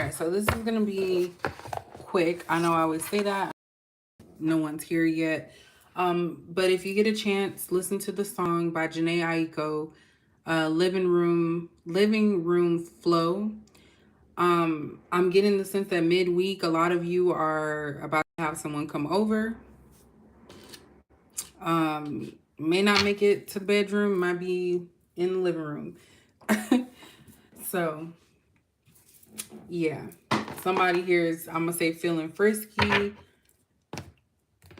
right, so this is gonna be quick. I know I always say that. No one's here yet. But if you get a chance, listen to the song by Janae Aiko, Living Room Flow. I'm getting the sense that midweek, a lot of you are about to have someone come over. May not make it to the bedroom, might be in the living room. So, yeah. Somebody here is, I'm going to say, feeling frisky.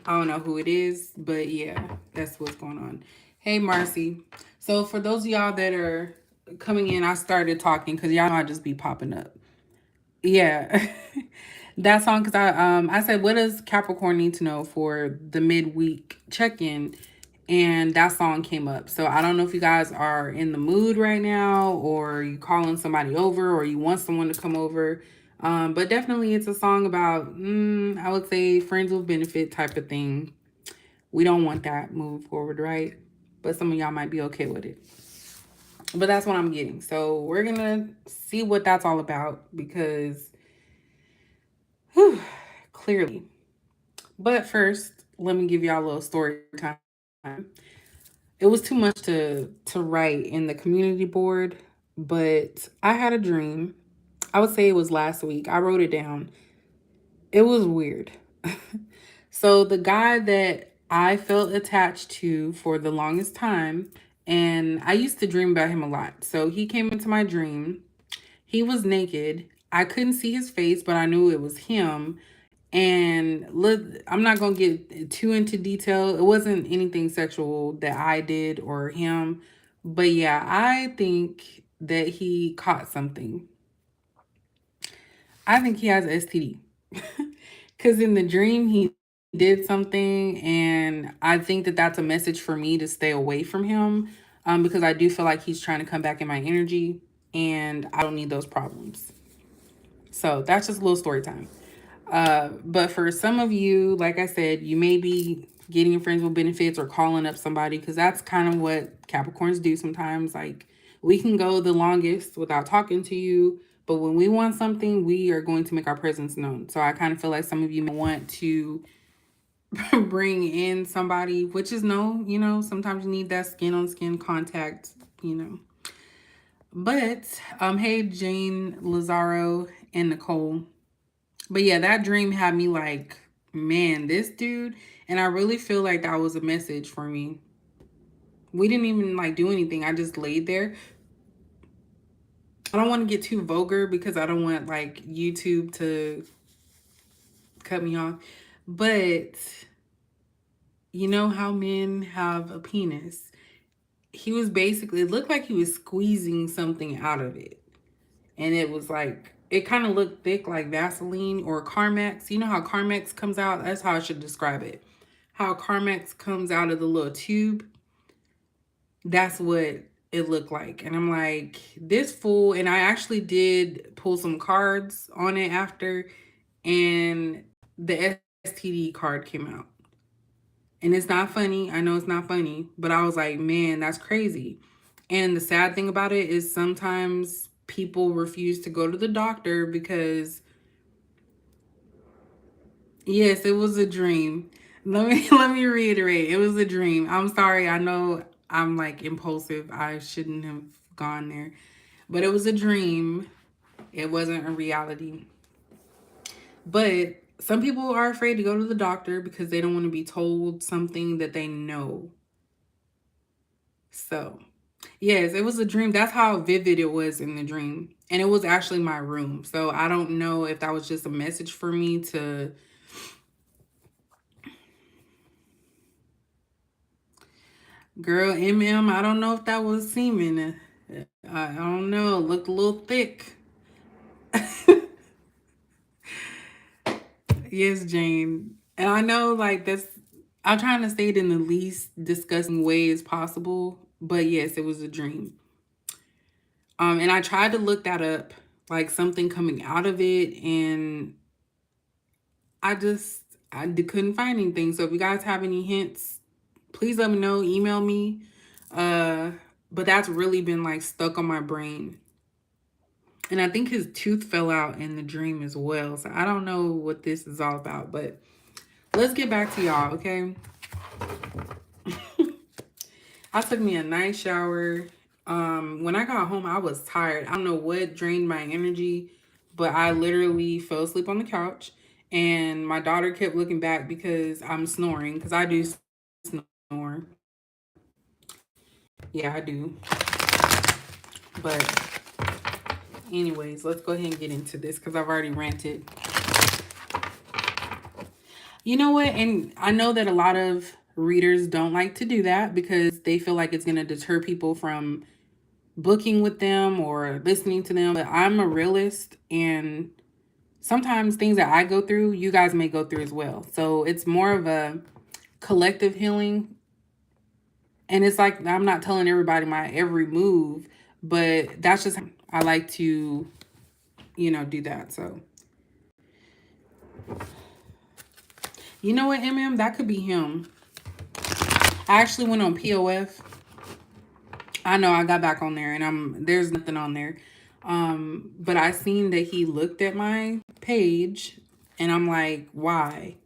I don't know who it is, but yeah, that's what's going on. Hey, Marcy. So for those of y'all that are coming in, I started talking because y'all know I just be popping up. Yeah. That song, because I said, what does Capricorn need to know for the midweek check-in? And that song came up. So I don't know if you guys are in the mood right now, or you calling somebody over, or you want someone to come over. But definitely it's a song about, I would say, friends with benefit type of thing. We don't want that moving forward, right? But some of y'all might be okay with it. But that's what I'm getting. So we're going to see what that's all about because clearly. But first, let me give y'all a little story time. It was too much to write in the community board, but I had a dream. I would say it was last week. I wrote it down. It was weird. So the guy that I felt attached to for the longest time, and I used to dream about him a lot. So he came into my dream. He was naked. I couldn't see his face, but I knew it was him. And look, I'm not going to get too into detail. It wasn't anything sexual that I did or him. But yeah, I think that he caught something. I think he has STD. Because in the dream, he did something. And I think that that's a message for me to stay away from him. Because I do feel like he's trying to come back in my energy. And I don't need those problems. So that's just a little story time. But for some of you, like I said, you may be getting friends with benefits or calling up somebody because that's kind of what Capricorns do sometimes. Like we can go the longest without talking to you, but when we want something, we are going to make our presence known. So I kind of feel like some of you may want to bring in somebody, which is no, sometimes you need that skin on skin contact, you know. But hey Jane, Lazaro, and Nicole. But yeah, that dream had me like, man, this dude, and I really feel like that was a message for me. We didn't even like do anything. I just laid there. I don't want to get too vulgar because I don't want like YouTube to cut me off. But you know how men have a penis? He was basically, it looked like he was squeezing something out of it. And it was like, it kind of looked thick like Vaseline or Carmex. You know how Carmex comes out? That's how I should describe it. How Carmex comes out of the little tube. That's what it looked like. And I'm like, this fool. And I actually did pull some cards on it after. And the STD card came out. And it's not funny. I know it's not funny. But I was like, man, that's crazy. And the sad thing about it is sometimes people refuse to go to the doctor because, yes, it was a dream. Let me reiterate. It was a dream. I'm sorry. I know I'm like impulsive. I shouldn't have gone there. But it was a dream. It wasn't a reality. But some people are afraid to go to the doctor because they don't want to be told something that they know. So, yes, it was a dream. That's how vivid it was in the dream. And it was actually my room. So I don't know if that was just a message for me to... Girl, I don't know if that was semen. I don't know. It looked a little thick. Yes, Jane. And I know like that's... I'm trying to say it in the least disgusting way as possible. But yes, it was a dream. And I tried to look that up, like something coming out of it, and I couldn't find anything. So if you guys have any hints, please let me know. Email me. But that's really been like stuck on my brain. And I think his tooth fell out in the dream as well. So I don't know what this is all about, but let's get back to y'all, okay? I took me a nice shower. When I got home, I was tired. I don't know what drained my energy, but I literally fell asleep on the couch. And my daughter kept looking back because I'm snoring, because I do snore. Yeah, I do. But anyways, let's go ahead and get into this because I've already ranted. You know what? And I know that a lot of readers don't like to do that because they feel like it's going to deter people from booking with them or listening to them. But I'm a realist, and sometimes things that I go through, you guys may go through as well. So it's more of a collective healing. And it's like, I'm not telling everybody my every move, but that's just, I like to, do that. So, you know what, MM? That could be him. I actually went on POF. I know I got back on there and there's nothing on there. But I seen that he looked at my page and I'm like, why?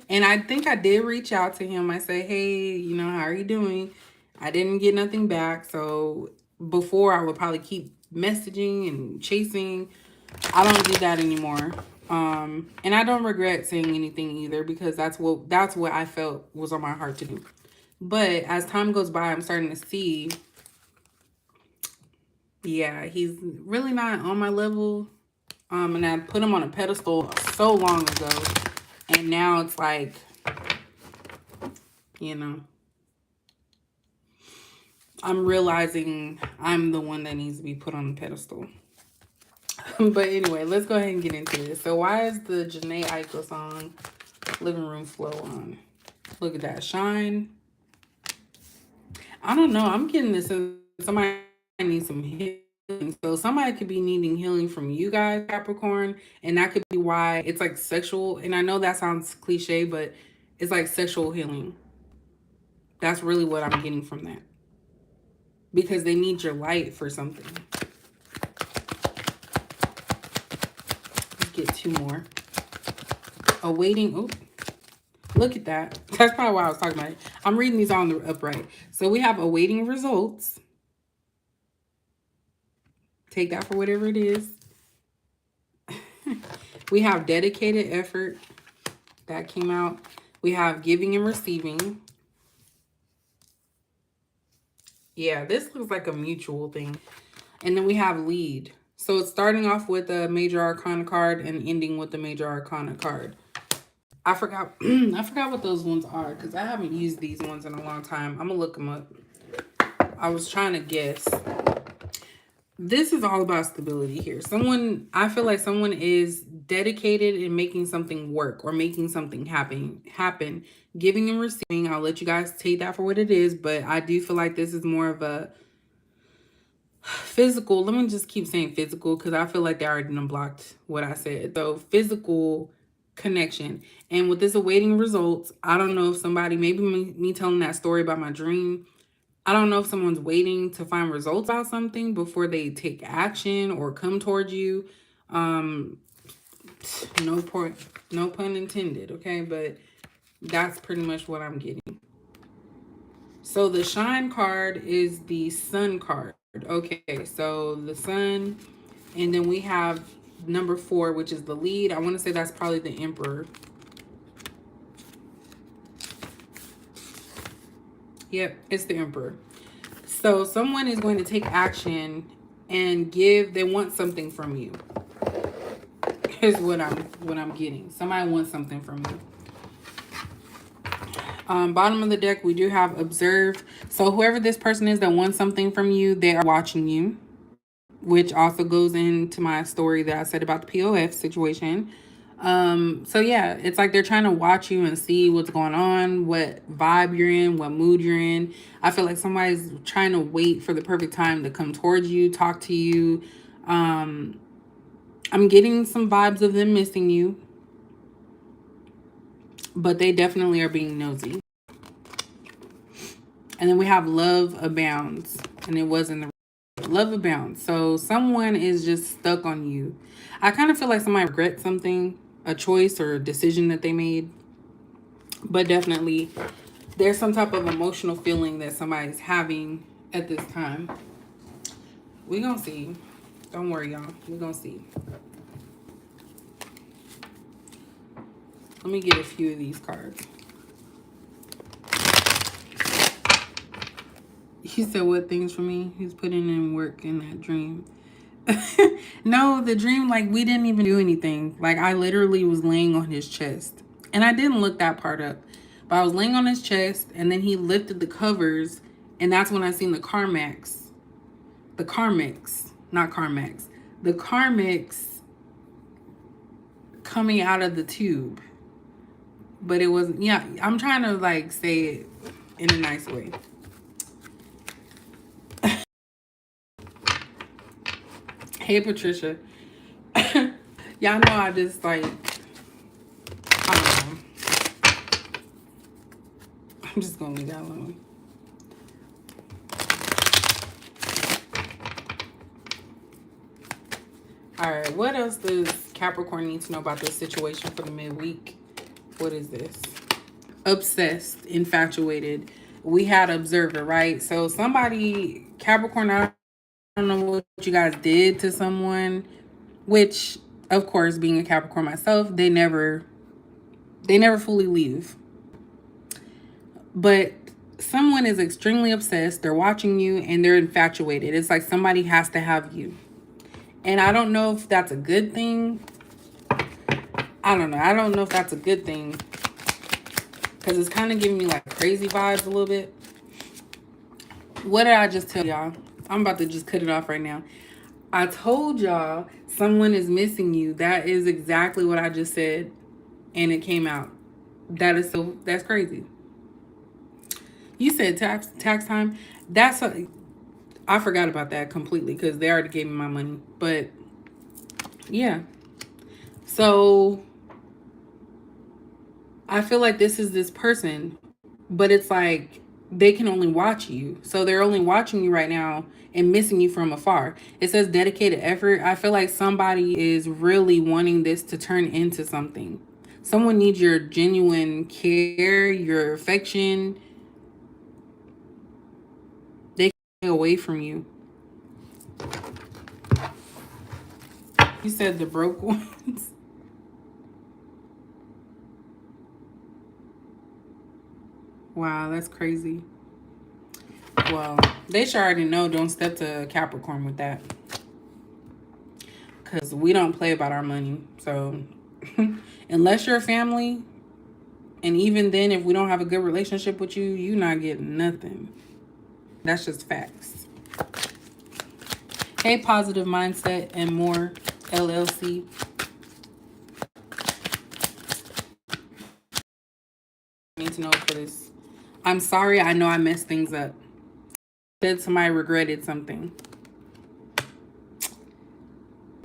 And I think I did reach out to him. I said, hey, how are you doing? I didn't get nothing back. So before I would probably keep messaging and chasing. I don't do that anymore. And I don't regret saying anything either because that's what I felt was on my heart to do. But as time goes by, I'm starting to see, yeah, he's really not on my level. And I put him on a pedestal so long ago. And now it's like, I'm realizing I'm the one that needs to be put on the pedestal. But anyway, let's go ahead and get into this. So why is the Janae Aiko song Living Room Flow on? Look at that. Shine. I don't know. I'm getting this. Somebody needs some healing. So somebody could be needing healing from you guys, Capricorn. And that could be why it's like sexual. And I know that sounds cliche, but it's like sexual healing. That's really what I'm getting from that. Because they need your light for something. Let's get two more. Awaiting. Oh, look at that. That's probably why I was talking about it. I'm reading these on the upright. So we have awaiting results. Take that for whatever it is. We have dedicated effort. That came out. We have giving and receiving. Yeah, this looks like a mutual thing. And then we have lead. So it's starting off with a major arcana card and ending with the major arcana card. I forgot I forgot what those ones are because I haven't used these ones in a long time. I'm going to look them up. I was trying to guess. This is all about stability here. I feel like someone is dedicated in making something work or making something happen. Giving and receiving. I'll let you guys take that for what it is, but I do feel like this is more of a physical. Let me just keep saying physical because I feel like they already blocked what I said. So physical connection. And with this awaiting results, I don't know if somebody, maybe me telling that story about my dream, I don't know if someone's waiting to find results about something before they take action or come towards you. No pun intended, okay? But that's pretty much what I'm getting. So the shine card is the sun card. Okay, so the sun, and then we have number 4, which is the lead. I want to say that's probably the emperor. Yep, it's the emperor. So someone is going to take action and they want something from you. Here's what I'm getting. Somebody wants something from you. Bottom of the deck, we do have observe. So whoever this person is that wants something from you, they are watching you, which also goes into my story that I said about the POF situation. So yeah, it's like they're trying to watch you and see what's going on, what vibe you're in, what mood you're in. I feel like somebody's trying to wait for the perfect time to come towards you, talk to you. I'm getting some vibes of them missing you, but they definitely are being nosy. And then we have love abounds, and it was in the love abounds. So someone is just stuck on you. I kind of feel like somebody regrets something, a choice or a decision that they made. But definitely there's some type of emotional feeling that somebody's having at this time. We gonna see. Don't worry, y'all. We gonna see. Let me get a few of these cards. He said, what things for me? He's putting in work in that dream. No, the dream, like, we didn't even do anything. Like, I literally was laying on his chest. And I didn't look that part up. But I was laying on his chest, and then he lifted the covers, and that's when I seen the Carmex. The Carmex. Not Carmex. The Carmex coming out of the tube. But it wasn't, yeah, I'm trying to, like, say it in a nice way. Hey, Patricia. Y'all know I just, like, I don't know. I'm just going to leave that alone. All right. What else does Capricorn need to know about this situation for the midweek? What is this? Obsessed, infatuated. We had observer, right? So somebody, Capricorn, I don't know what you guys did to someone, which, of course, being a Capricorn myself, they never fully leave. But someone is extremely obsessed. They're watching you and they're infatuated. It's like somebody has to have you. And I don't know if that's a good thing. I don't know. I don't know if that's a good thing. Because it's kind of giving me like crazy vibes a little bit. What did I just tell y'all? I'm about to just cut it off right now. I told y'all someone is missing you. That is exactly what I just said. And it came out. That's crazy. You said tax time. I forgot about that completely because they already gave me my money. But yeah. So I feel like this is this person, but it's like they can only watch you. So they're only watching you right now and missing you from afar. It says dedicated effort. I feel like somebody is really wanting this to turn into something. Someone needs your genuine care, your affection. They can stay away from you. You said the broke ones. Wow, that's crazy. Well, they should already know don't step to Capricorn with that. Because we don't play about our money. So unless you're a family, and even then, if we don't have a good relationship with you, you're not getting nothing. That's just facts. Hey, Positive Mindset and More LLC. I need to know for this. I'm sorry. I know I messed things up. Said somebody regretted something.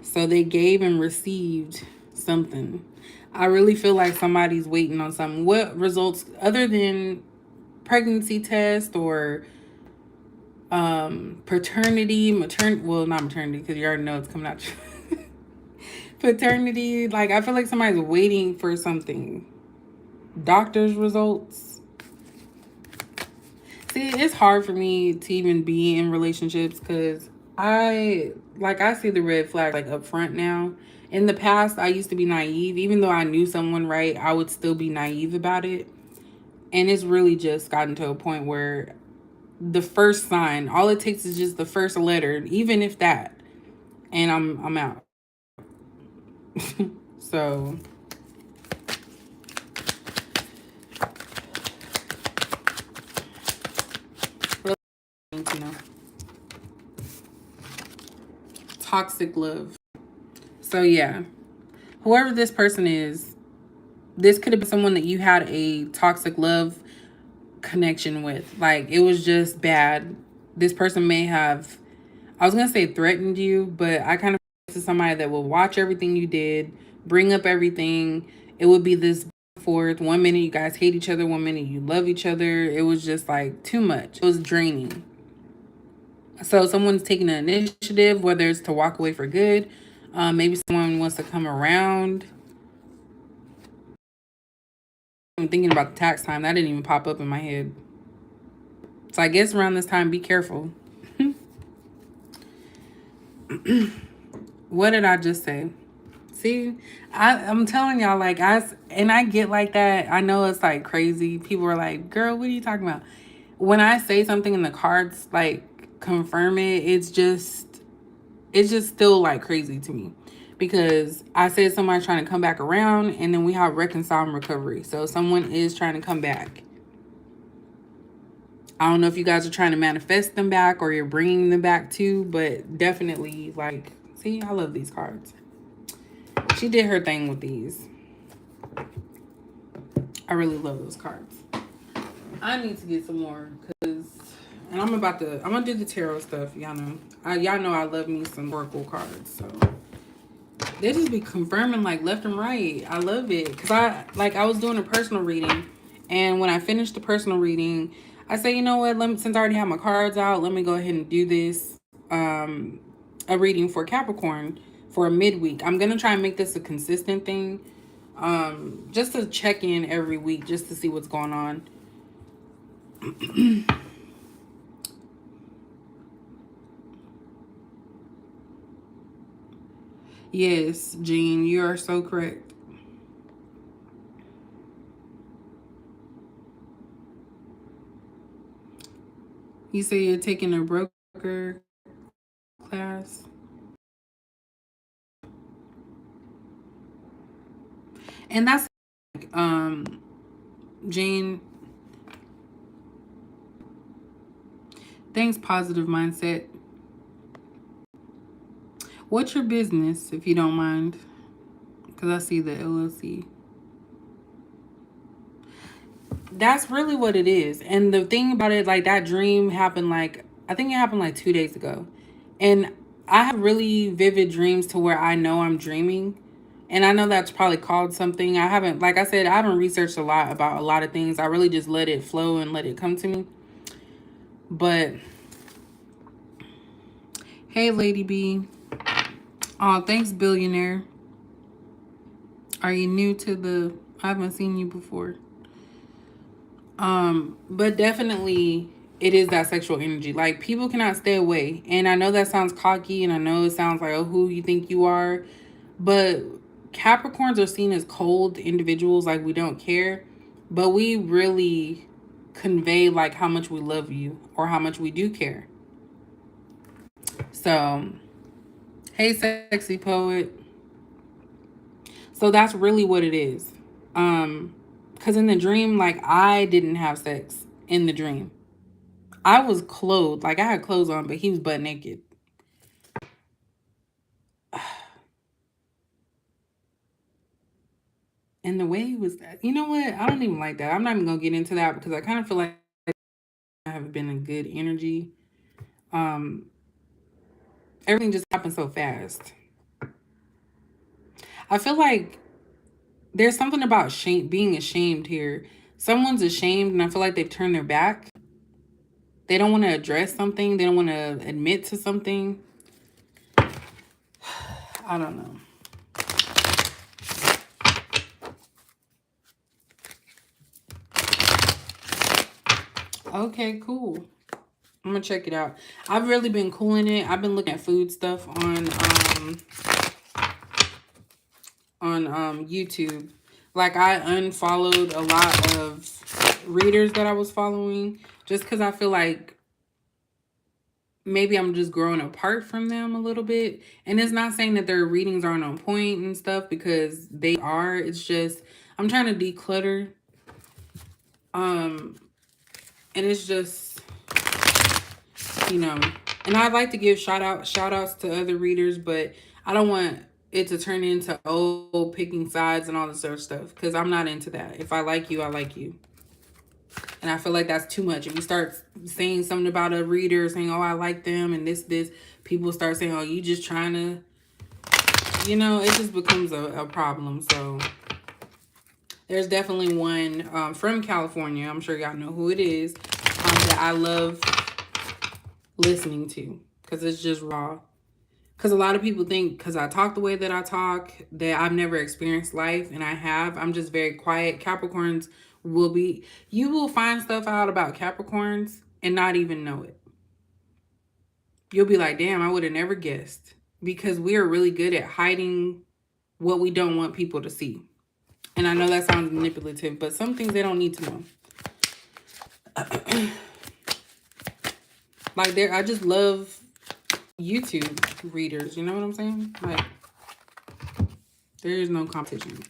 So they gave and received something. I really feel like somebody's waiting on something. What results other than pregnancy test or paternity, maternity, well, not maternity because you already know it's coming out. Paternity, like I feel like somebody's waiting for something. Doctor's results. See, it's hard for me to even be in relationships because I see the red flag like up front now. In the past, I used to be naive. Even though I knew someone right, I would still be naive about it. And it's really just gotten to a point where the first sign, all it takes is just the first letter, even if that, and I'm out. So really need to know. Toxic love. So yeah, whoever this person is, this could have been someone that you had a toxic love connection with. Like it was just bad. This person may have, I was gonna say threatened you, but I kind of to somebody that will watch everything you did, bring up everything. It would be this forth. 1 minute you guys hate each other, 1 minute you love each other. It was just like too much. It was draining. So someone's taking an initiative, whether it's to walk away for good. Maybe someone wants to come around. I'm thinking about the tax time. That didn't even pop up in my head. So I guess around this time, be careful. What did I just say? See, I'm telling y'all, like, I get like that. I know it's like crazy. People are like, girl, what are you talking about? When I say something in the cards, like, confirm it, it's just still like crazy to me. Because I said somebody's trying to come back around, and then we have reconcile and recovery. So someone is trying to come back. I don't know if you guys are trying to manifest them back or you're bringing them back too, but definitely, like, see, I love these cards. She did her thing with these. I really love those cards. I need to get some more because, and I'm gonna do the tarot stuff. Y'all know, y'all know I love me some oracle cards. So they just be confirming like left and right. I love it because I was doing a personal reading, and when I finished the personal reading, I say, you know what? Since I already have my cards out, let me go ahead and do this. A reading for Capricorn for a midweek. I'm gonna try and make this a consistent thing. Just to check in every week, just to see what's going on. Yes, Jean, you are so correct. You say you're taking a broker class. And that's Jean, thanks, positive mindset. What's your business, if you don't mind? Because I see the LLC. That's really what it is. And the thing about it, like that dream happened I think it happened like 2 days ago. And I have really vivid dreams to where I know I'm dreaming. And I know that's probably called something. I haven't, like I said, I haven't researched a lot about a lot of things. I really just let it flow and let it come to me. But hey, Lady B. Oh, thanks, billionaire. Are you new to I haven't seen you before. But definitely it is that sexual energy. Like people cannot stay away. And I know that sounds cocky and I know it sounds like, oh, who you think you are. But Capricorns are seen as cold individuals, like we don't care. But we really convey like how much we love you or how much we do care. So, hey, sexy poet. So that's really what it is. Because in the dream, like I didn't have sex in the dream. I was clothed, like I had clothes on, but he was butt naked. And the way he was, you know what? I don't even like that. I'm not even gonna get into that because I kind of feel like I haven't been in good energy. Um, Everything just happened so fast. I feel like there's something about shame, being ashamed here. Someone's ashamed, and I feel like they've turned their back. They don't want to address something. They don't want to admit to something. I don't know. Okay, cool. I'm gonna check it out. I've really been cooling it. I've been looking at food stuff on YouTube. Like I unfollowed a lot of readers that I was following just because I feel like maybe I'm just growing apart from them a little bit. And it's not saying that their readings aren't on point and stuff because they are. It's just I'm trying to declutter. And it's just, you know, and I'd like to give shout outs to other readers, but I don't want it to turn into picking sides and all this other stuff because I'm not into that. If I like you, I like you. And I feel like that's too much. If you start saying something about a reader, saying, oh, I like them and this, people start saying, oh, you just trying to, you know, it just becomes a problem. So there's definitely one from California. I'm sure y'all know who it is, that I love. listening to, because it's just raw. Because a lot of people think because I talk the way that I talk that I've never experienced life, and I have. I'm just very quiet. Capricorns will be, you will find stuff out about Capricorns and not even know it. You'll be like, damn, I would have never guessed. Because we are really good at hiding what we don't want people to see. And I know that sounds manipulative, but some things they don't need to know. Like, there, I just love YouTube readers. You know what I'm saying? Like, there is no competition.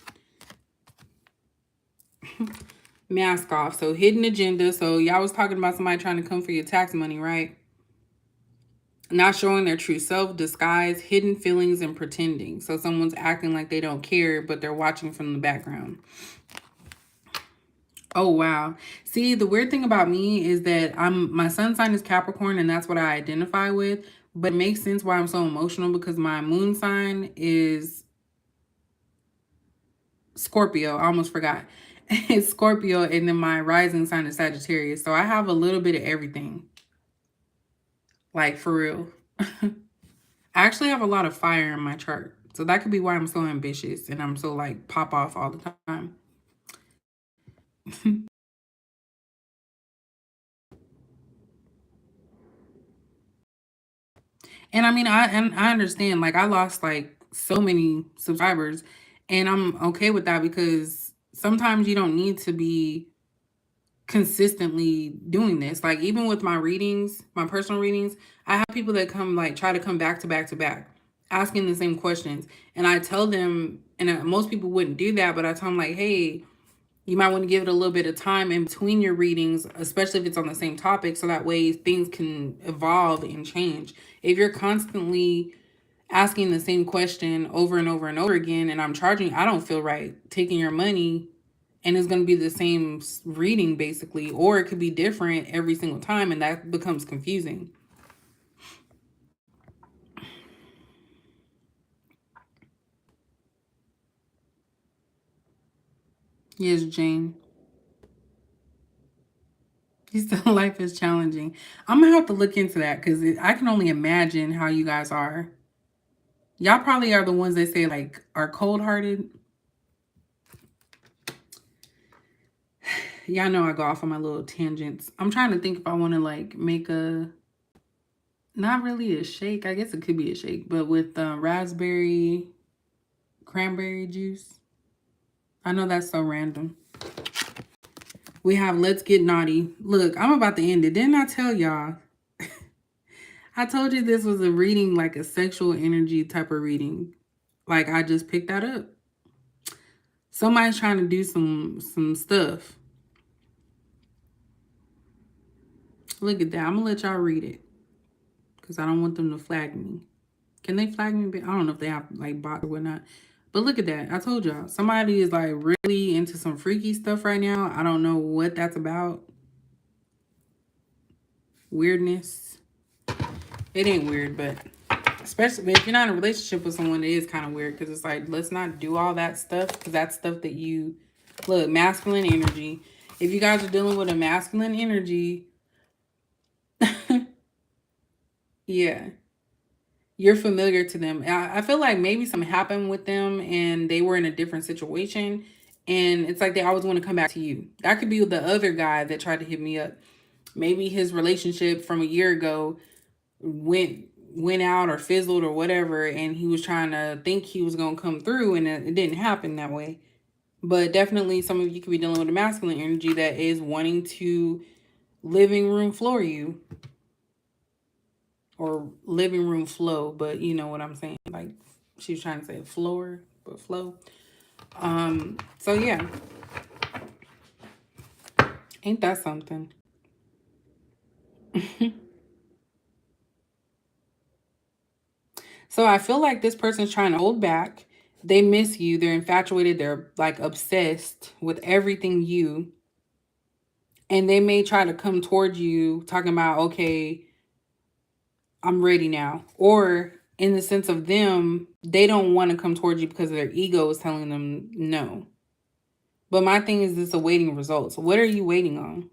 Mask off. So, hidden agenda. So, y'all was talking about somebody trying to come for your tax money, right? Not showing their true self, disguise, hidden feelings, and pretending. So, someone's acting like they don't care, but they're watching from the background. Oh, wow. See, the weird thing about me is that my sun sign is Capricorn, and that's what I identify with. But it makes sense why I'm so emotional, because my moon sign is Scorpio. I almost forgot. It's Scorpio, and then my rising sign is Sagittarius. So I have a little bit of everything. Like, for real. I actually have a lot of fire in my chart. So that could be why I'm so ambitious and I'm so like pop off all the time. And I mean, I understand. Like, I lost like so many subscribers, and I'm okay with that, because sometimes you don't need to be consistently doing this. Like, even with my readings, my personal readings, I have people that come, like, try to come back to back to back, asking the same questions, and I tell them, and most people wouldn't do that, but I tell them like, hey, you might want to give it a little bit of time in between your readings, especially if it's on the same topic, so that way things can evolve and change. If you're constantly asking the same question over and over and over again, and I'm charging, I don't feel right taking your money, and it's going to be the same reading basically, or it could be different every single time, and that becomes confusing. Yes, Jane. You still life is challenging. I'm gonna have to look into that, because I can only imagine how you guys are. Y'all probably are the ones that say like are cold hearted. Y'all know I go off on my little tangents. I'm trying to think if I want to like make a, not really a shake. I guess it could be a shake, but with raspberry cranberry juice. I know that's so random. We have Let's Get Naughty. Look, I'm about to end it. Didn't I tell y'all? I told you this was a reading, like a sexual energy type of reading. Like, I just picked that up. Somebody's trying to do some stuff. Look at that. I'm gonna let y'all read it, because I don't want them to flag me. Can they flag me? I don't know if they have like bots or whatnot. But look at that. I told y'all. Somebody is like really into some freaky stuff right now. I don't know what that's about. Weirdness. It ain't weird, but especially if you're not in a relationship with someone, it is kind of weird, because it's like, let's not do all that stuff, because that's stuff that you, look, masculine energy. If you guys are dealing with a masculine energy, yeah, you're familiar to them. I feel like maybe something happened with them and they were in a different situation, and it's like they always want to come back to you. That could be the other guy that tried to hit me up. Maybe his relationship from a year ago went out or fizzled or whatever, and he was trying to think he was going to come through, and it didn't happen that way. But definitely some of you could be dealing with a masculine energy that is wanting to living room floor you, or living room flow, but you know what I'm saying. Like, she was trying to say floor, but flow. So yeah, ain't that something? So I feel like this person's trying to hold back. They miss you. They're infatuated. They're like obsessed with everything you. And they may try to come towards you talking about, okay, I'm ready now. Or in the sense of them, they don't want to come towards you because their ego is telling them no. But my thing is this awaiting results. What are you waiting on?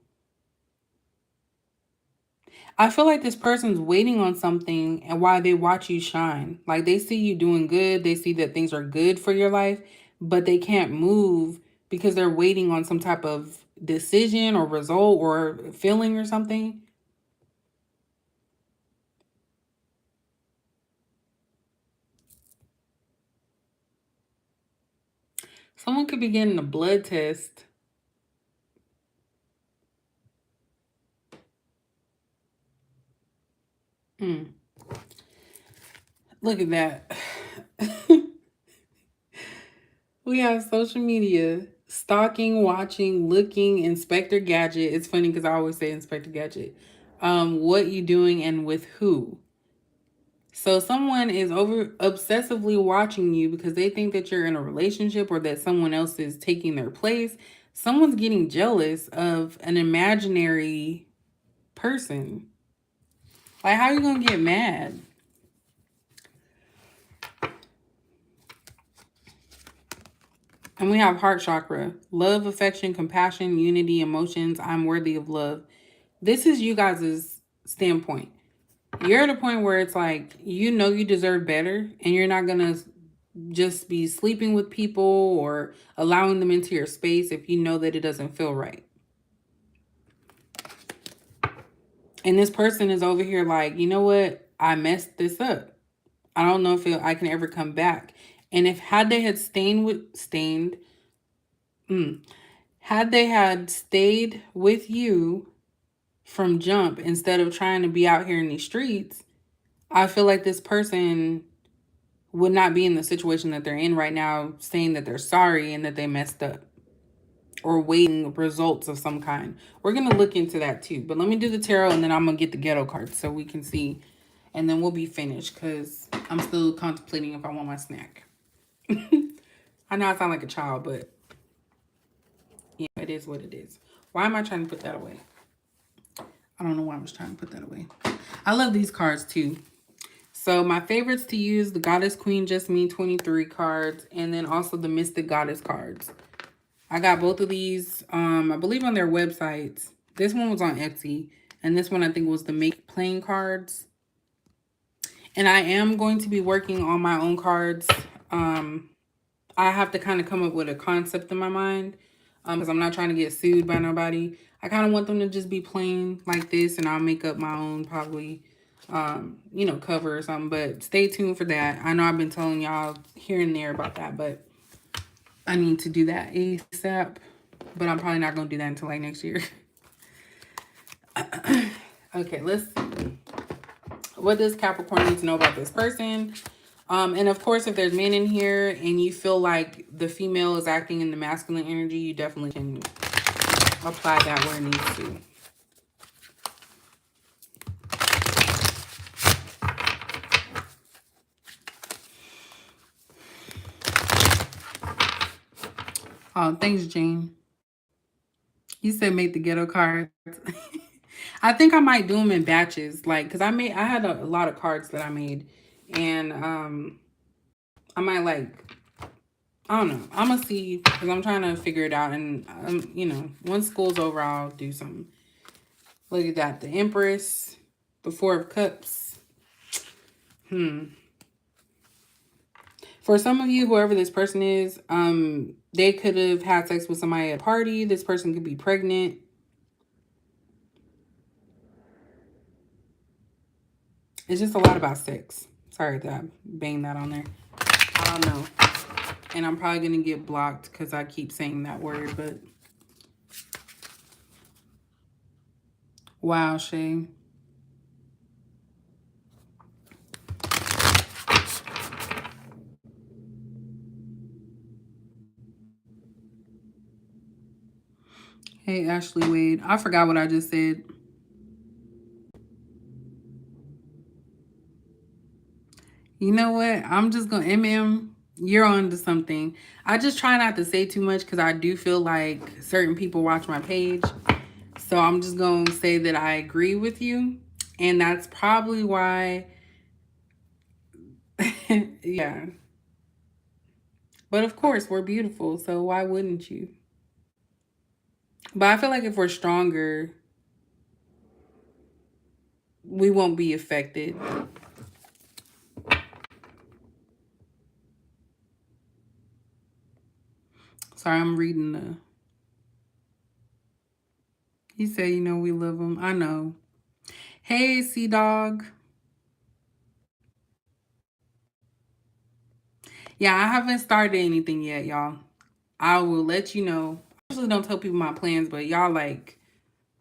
I feel like this person's waiting on something and while they watch you shine. Like they see you doing good, they see that things are good for your life, but they can't move because they're waiting on some type of decision or result or feeling or something. Someone could be getting a blood test. Hmm. Look at that. We have social media, stalking, watching, looking, Inspector Gadget. It's funny because I always say Inspector Gadget. What you doing and with who? So someone is over obsessively watching you because they think that you're in a relationship or that someone else is taking their place. Someone's getting jealous of an imaginary person. Like, how are you gonna get mad? And we have heart chakra, love, affection, compassion, unity, emotions. I'm worthy of love. This is you guys' standpoint. You're at a point where it's like, you know, you deserve better and you're not going to just be sleeping with people or allowing them into your space if you know that it doesn't feel right. And this person is over here like, you know what? I messed this up. I don't know if I can ever come back. And if had they had had they had stayed with you from jump instead of trying to be out here in these streets, I feel like this person would not be in the situation that they're in right now, saying that they're sorry and that they messed up or waiting results of some kind. We're going to look into that too. But let me do the tarot and then I'm going to get the ghetto cards so we can see. And then we'll be finished because I'm still contemplating if I want my snack. I know I sound like a child, but yeah, it is what it is. Why am I trying to put that away? I don't know why I was trying to put that away. I love these cards too. So my favorites to use, the Goddess Queen Just Me 23 cards, and then also the Mystic Goddess cards. I got both of these, I believe on their websites. This one was on Etsy, and this one I think was the Make Playing cards. And I am going to be working on my own cards. I have to kind of come up with a concept in my mind because I'm not trying to get sued by nobody. I kind of want them to just be plain like this, and I'll make up my own probably, cover or something. But stay tuned for that. I know I've been telling y'all here and there about that, but I need to do that ASAP. But I'm probably not going to do that until like next year. Okay, let's see. What does Capricorn need to know about this person? And of course, if there's men in here and you feel like the female is acting in the masculine energy, you definitely can apply that where it needs to. Oh, thanks, Jane. You said make the ghetto cards. I think I might do them in batches, like because I had a lot of cards that I made, and I might like I don't know. I'm gonna see because I'm trying to figure it out, and once school's over, I'll do something. Look at that, the Empress, the Four of Cups. For some of you, whoever this person is, they could have had sex with somebody at a party. This person could be pregnant. It's just a lot about sex. Sorry that I banged that on there. I don't know. And I'm probably going to get blocked because I keep saying that word, but wow, Shay. Hey, Ashley Wade. I forgot what I just said. You know what? I'm just going to, you're on to something. I just try not to say too much because I do feel like certain people watch my page. So I'm just going to say that I agree with you. And that's probably why, yeah. But of course, we're beautiful. So why wouldn't you? But I feel like if we're stronger, We won't be affected. Sorry, I'm reading the. He said, you know, we love him. I know. Hey, Sea Dog. Yeah, I haven't started anything yet, y'all. I will let you know. I usually don't tell people my plans, but y'all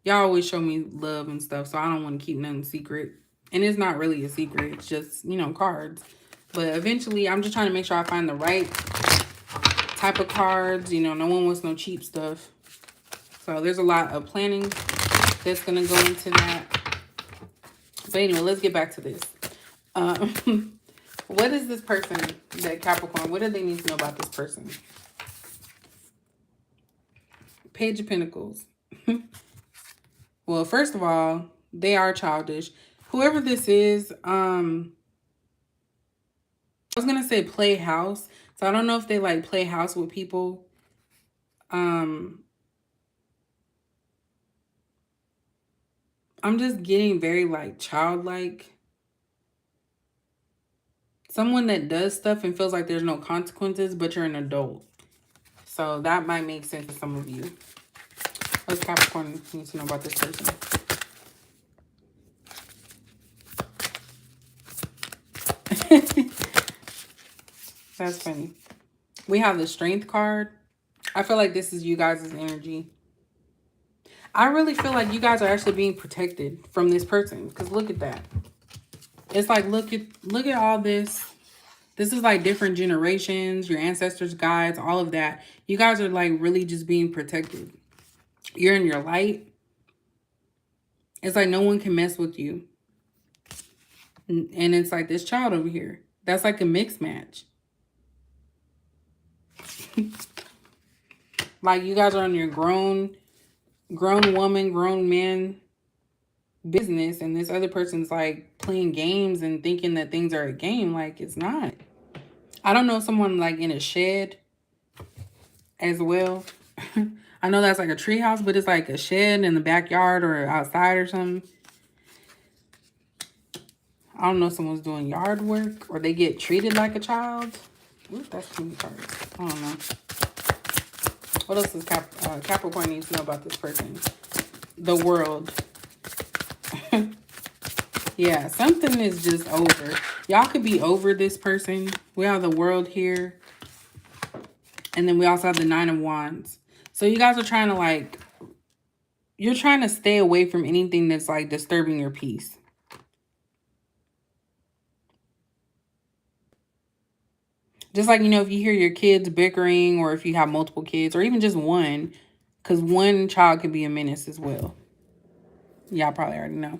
always show me love and stuff, so I don't want to keep nothing secret. And it's not really a secret. It's just, you know, cards. But eventually, I'm just trying to make sure I find the right type of cards. You know, no one wants no cheap stuff. So there's a lot of planning that's going to go into that. But anyway, let's get back to this. What is this person, that Capricorn, what do they need to know about this person? Page of Pentacles. Well, first of all, they are childish. Whoever this is, I was going to say play house. So I don't know if they like play house with people. I'm just getting very like childlike. Someone that does stuff and feels like there's no consequences, but you're an adult. So that might make sense to some of you. What's Capricorn need to know about this person? That's funny. We have the Strength card. I feel like this is you guys' energy. I really feel like you guys are actually being protected from this person. Because look at that. It's like, look at all this. This is like different generations, your ancestors, guides, all of that. You guys are like really just being protected. You're in your light. It's like no one can mess with you. And it's like this child over here. That's like a mixed match. Like you guys are on your grown woman, grown man business. And this other person's like playing games and thinking that things are a game. Like it's not. I don't know someone like in a shed as well. I know that's like a tree house, but it's like a shed in the backyard or outside or something. I don't know if someone's doing yard work or they get treated like a child. Ooh, that's too many cards. I don't know. What else does Capricorn needs to know about this person? The world. Yeah, something is just over. Y'all could be over this person. We have the world here. And then we also have the Nine of Wands. So you guys are trying to like, you're trying to stay away from anything that's like disturbing your peace. Just like, you know, if you hear your kids bickering or if you have multiple kids or even just one, because one child can be a menace as well. Y'all probably already know.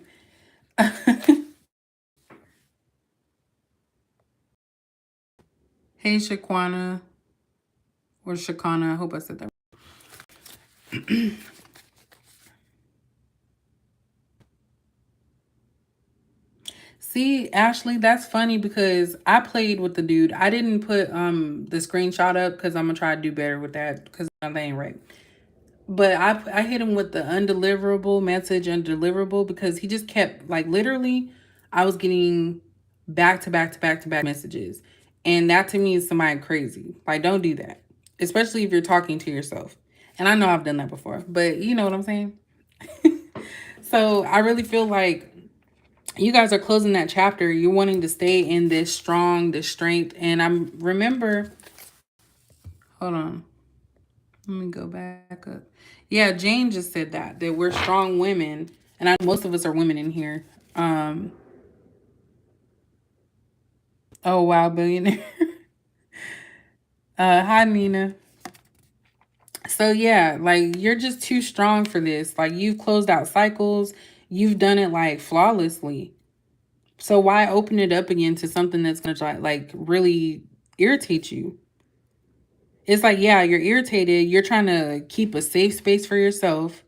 Hey, Shaquana or Shakana. I hope I said that. See, Ashley, that's funny because I played with the dude. I didn't put the screenshot up because I'm gonna try to do better with that because that ain't right. But I hit him with the undeliverable message, undeliverable, because he just kept like literally I was getting back to back to back to back messages. And that to me is somebody crazy. Like don't do that. Especially if you're talking to yourself. And I know I've done that before, but you know what I'm saying? So I really feel like you guys are closing that chapter. You're wanting to stay in this strong, this strength. And I remember, hold on. Let me go back up. Yeah, Jane just said that we're strong women. And most of us are women in here. Oh, wow, billionaire. Hi, Nina. So, yeah, like, you're just too strong for this. Like, you've closed out cycles. You've done it, like, flawlessly. So why open it up again to something that's going to, like, really irritate you? It's like, yeah, you're irritated. You're trying to keep a safe space for yourself.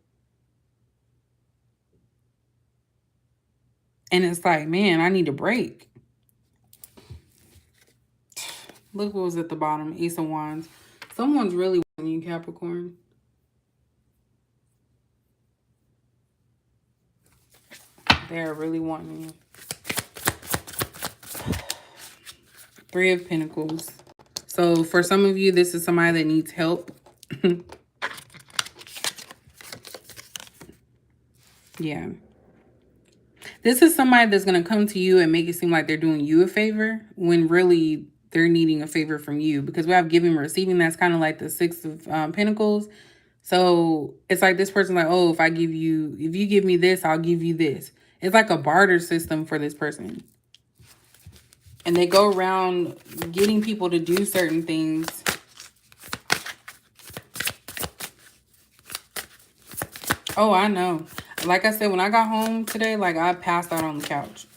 And it's like, man, I need a break. Look what was at the bottom. Ace of Wands. Someone's really wanting you, Capricorn. They're really wanting you. Three of Pentacles. So for some of you, this is somebody that needs help. Yeah. This is somebody that's going to come to you and make it seem like they're doing you a favor when really they're needing a favor from you, because we have giving and receiving. That's kind of like the Six of Pentacles. So it's like this person like, oh, if you give me this, I'll give you this. It's like a barter system for this person. And they go around getting people to do certain things. Oh, I know. Like I said, when I got home today, like I passed out on the couch.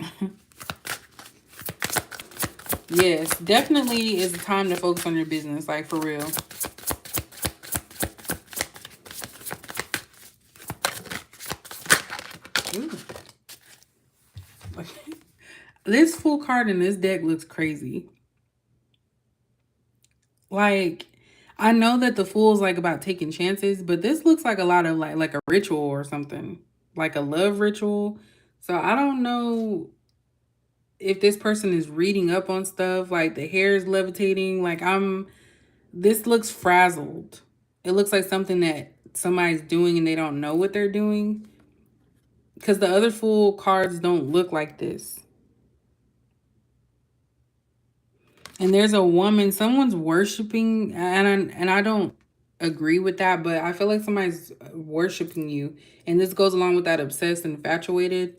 Yes, definitely is a time to focus on your business, like for real. Ooh. This full card in this deck looks crazy. Like, I know that the Fool is like about taking chances, but this looks like a lot of like a ritual or something, like a love ritual. So I don't know if this person is reading up on stuff, like the hair is levitating. Like this looks frazzled. It looks like something that somebody's doing and they don't know what they're doing. Because the other Fool cards don't look like this. And there's a woman, someone's worshiping, and I don't agree with that, but I feel like somebody's worshiping you. And this goes along with that obsessed and infatuated.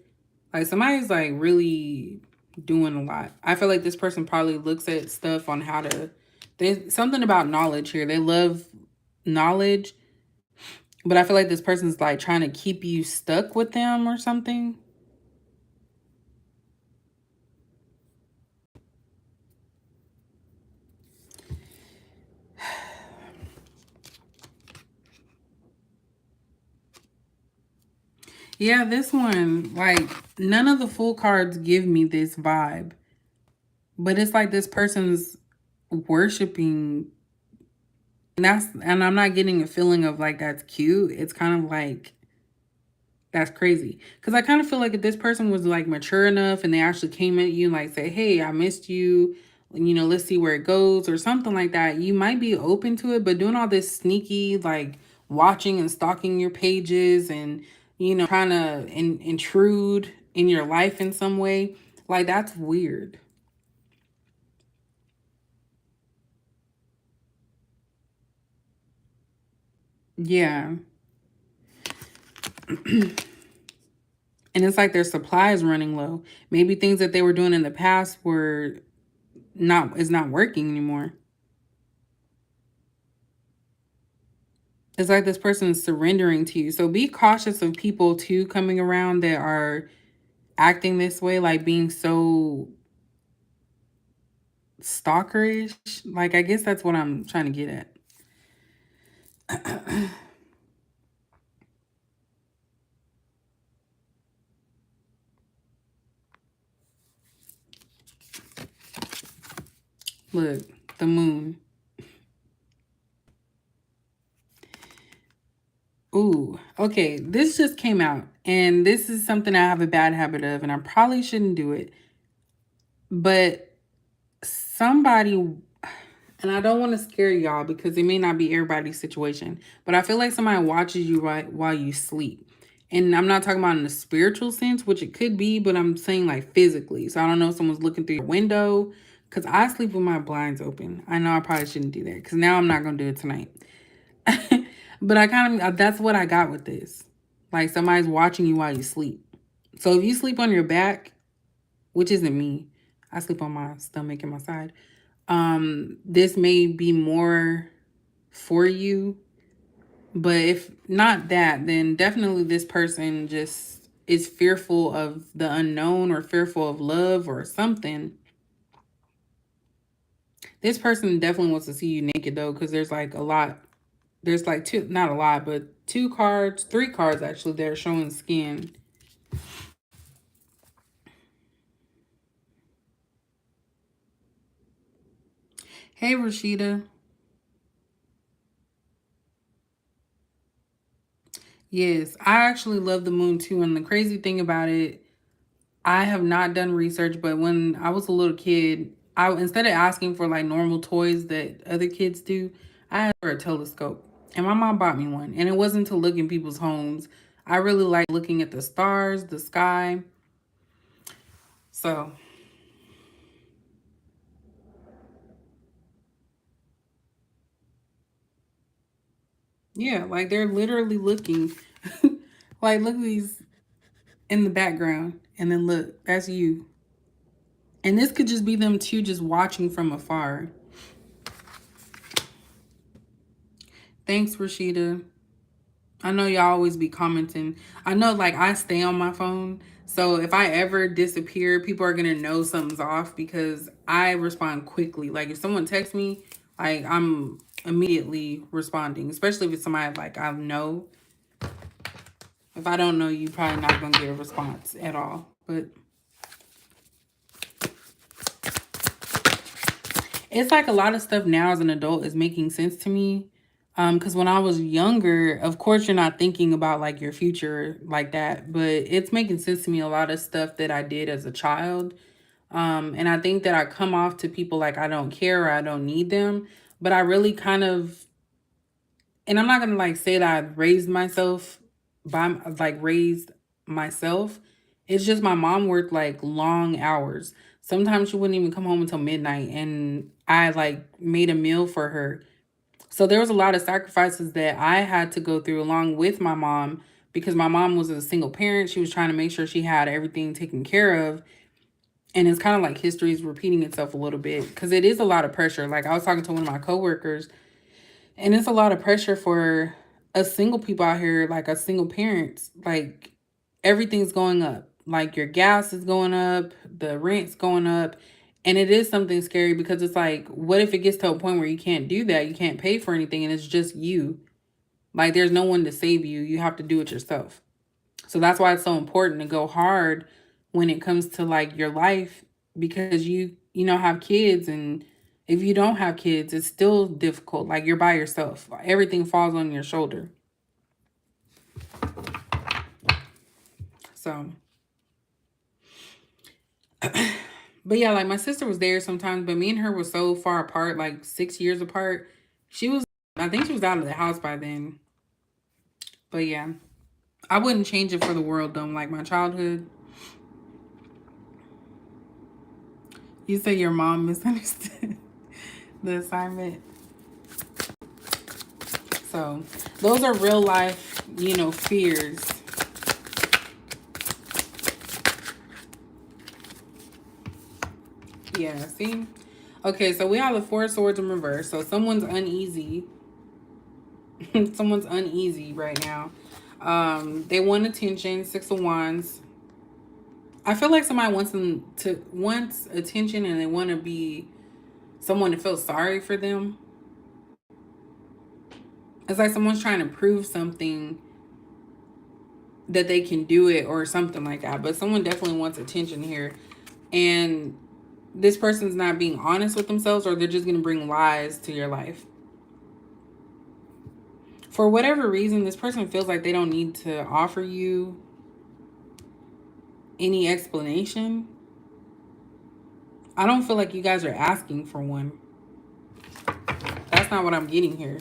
Like somebody's like really doing a lot. I feel like this person probably looks at stuff on how to, there's something about knowledge here. They love knowledge, but I feel like this person's like trying to keep you stuck with them or something. Yeah, this one, like, none of the Fool cards give me this vibe. But it's like this person's worshiping. And I'm not getting a feeling of like that's cute. It's kind of like that's crazy. Because I kind of feel like if this person was like mature enough and they actually came at you and like say, hey, I missed you, let's see where it goes or something like that, you might be open to it. But doing all this sneaky, like watching and stalking your pages and, trying to intrude in your life in some way, like that's weird. Yeah. And it's like their supply is running low. Maybe things that they were doing in the past were not working anymore. It's like this person is surrendering to you. So be cautious of people too coming around that are acting this way, like being so stalkerish. Like I guess that's what I'm trying to get at. Look, the moon. Ooh, okay. This just came out, and this is something I have a bad habit of, and I probably shouldn't do it. But somebody, and I don't want to scare y'all because it may not be everybody's situation, but I feel like somebody watches you right while you sleep. And I'm not talking about in a spiritual sense, which it could be, but I'm saying like physically. So I don't know if someone's looking through your window, because I sleep with my blinds open. I know I probably shouldn't do that because now I'm not going to do it tonight. But I kind of, that's what I got with this. Like somebody's watching you while you sleep. So if you sleep on your back, which isn't me, I sleep on my stomach and my side. This may be more for you, but if not that, then definitely this person just is fearful of the unknown or fearful of love or something. This person definitely wants to see you naked though, because there's like a lot, there's like two, not a lot, but three cards actually, they're showing skin. Hey Rashida. Yes, I actually love the moon too, and the crazy thing about it, I have not done research, but when I was a little kid, I instead of asking for like normal toys that other kids do, I asked for a telescope. And my mom bought me one. And it wasn't to look in people's homes. I really like looking at the stars, the sky. So, yeah, like they're literally looking. Like, look at these in the background. And then look, that's you. And this could just be them too, just watching from afar. Thanks, Rashida. I know y'all always be commenting. I know, like, I stay on my phone. So if I ever disappear, people are going to know something's off because I respond quickly. Like, if someone texts me, like, I'm immediately responding, especially if it's somebody, like, I know. If I don't know, you probably not going to get a response at all. But it's like a lot of stuff now as an adult is making sense to me. Because when I was younger, of course, you're not thinking about like your future like that, but it's making sense to me a lot of stuff that I did as a child. And I think that I come off to people like I don't care or I don't need them, but I really kind of, and I'm not gonna like say that I raised myself by like raised myself. It's just my mom worked like long hours. Sometimes she wouldn't even come home until midnight, and I like made a meal for her. So there was a lot of sacrifices that I had to go through along with my mom because my mom was a single parent. She was trying to make sure she had everything taken care of. And it's kind of like history is repeating itself a little bit because it is a lot of pressure. Like I was talking to one of my coworkers, and it's a lot of pressure for us single people out here, like us single parents. Like everything's going up. Like your gas is going up, the rent's going up. And it is something scary because it's like, what if it gets to a point where you can't do that? You can't pay for anything and it's just you. Like there's no one to save you. You have to do it yourself. So that's why it's so important to go hard when it comes to like your life because you know have kids, and if you don't have kids it's still difficult. Like you're by yourself. Everything falls on your shoulder. So but yeah, like my sister was there sometimes, but me and her were so far apart, like 6 years apart. She was, I think she was out of the house by then. But yeah, I wouldn't change it for the world though. Like my childhood. You say your mom misunderstood the assignment. So those are real life, fears. Yeah, see? Okay, so we have the Four of Swords in reverse. So someone's uneasy. Someone's uneasy right now. They want attention. Six of Wands. I feel like somebody wants attention and they want to be someone to feel sorry for them. It's like someone's trying to prove something that they can do it or something like that. But someone definitely wants attention here. And this person's not being honest with themselves, or they're just going to bring lies to your life. For whatever reason, this person feels like they don't need to offer you any explanation. I don't feel like you guys are asking for one. That's not what I'm getting here.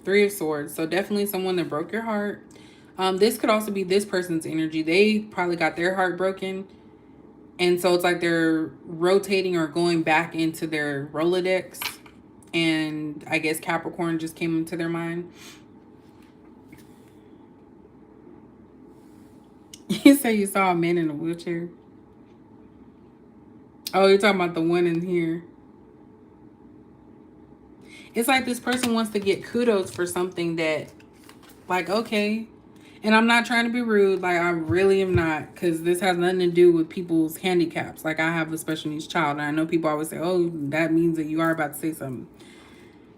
Three of Swords. So definitely someone that broke your heart. This could also be this person's energy. They probably got their heart broken. And so it's like they're rotating or going back into their Rolodex. And I guess Capricorn just came into their mind. You say you saw a man in a wheelchair. Oh, you're talking about the one in here. It's like this person wants to get kudos for something that, like, okay. And I'm not trying to be rude. Like, I really am not. Because this has nothing to do with people's handicaps. Like, I have a special needs child. And I know people always say, oh, that means that you are about to say something.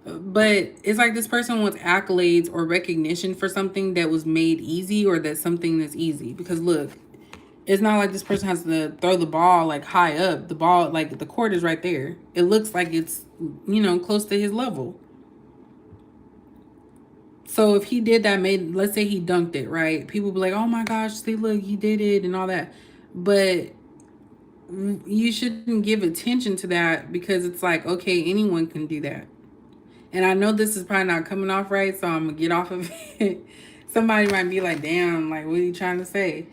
But it's like this person wants accolades or recognition for something that was made easy, or that something that's easy. Because look, it's not like this person has to throw the ball like high up. The ball, like the court is right there. It looks like it's, close to his level. So if he did that, let's say he dunked it, right? People be like, oh my gosh, see, look, he did it and all that. But you shouldn't give attention to that, because it's like, okay, anyone can do that. And I know this is probably not coming off right, so I'm going to get off of it. Somebody might be like, damn, like, what are you trying to say?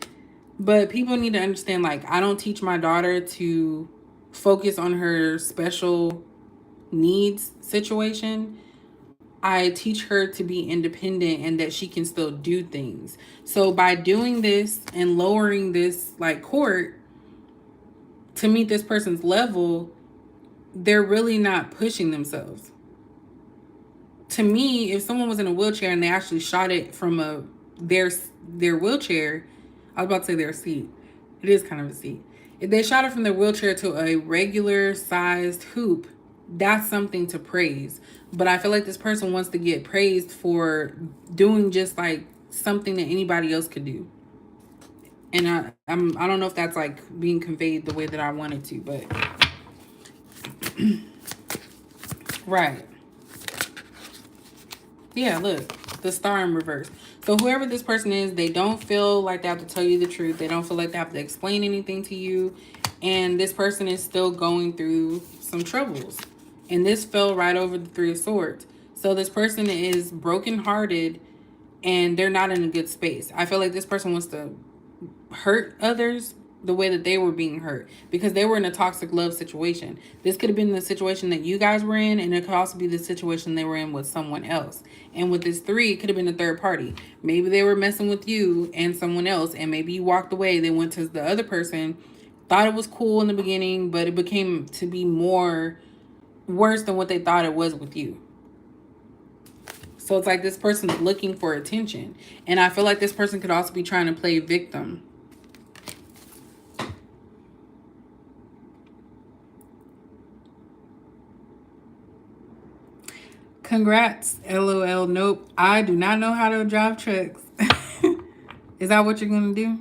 But people need to understand, like, I don't teach my daughter to focus on her special needs situation. I teach her to be independent and that she can still do things. So by doing this and lowering this like court to meet this person's level, they're really not pushing themselves. To me, if someone was in a wheelchair and they actually shot it from their wheelchair, I was about to say their seat. It is kind of a seat. If they shot it from their wheelchair to a regular sized hoop, that's something to praise. But I feel like this person wants to get praised for doing just like something that anybody else could do. And I don't know if that's like being conveyed the way that I wanted to, but right. Yeah, look, the star in reverse. So whoever this person is, they don't feel like they have to tell you the truth. They don't feel like they have to explain anything to you. And this person is still going through some troubles. And this fell right over the Three of Swords. So this person is brokenhearted and they're not in a good space. I feel like this person wants to hurt others the way that they were being hurt, because they were in a toxic love situation. This could have been the situation that you guys were in, and it could also be the situation they were in with someone else. And with this three, it could have been a third party. Maybe they were messing with you and someone else, and maybe you walked away, they went to the other person, thought it was cool in the beginning, but it became to be more worse than what they thought it was with you. So it's like this person's looking for attention. And I feel like this person could also be trying to play victim. Congrats, LOL. Nope. I do not know how to drive trucks. Is that what you're going to do?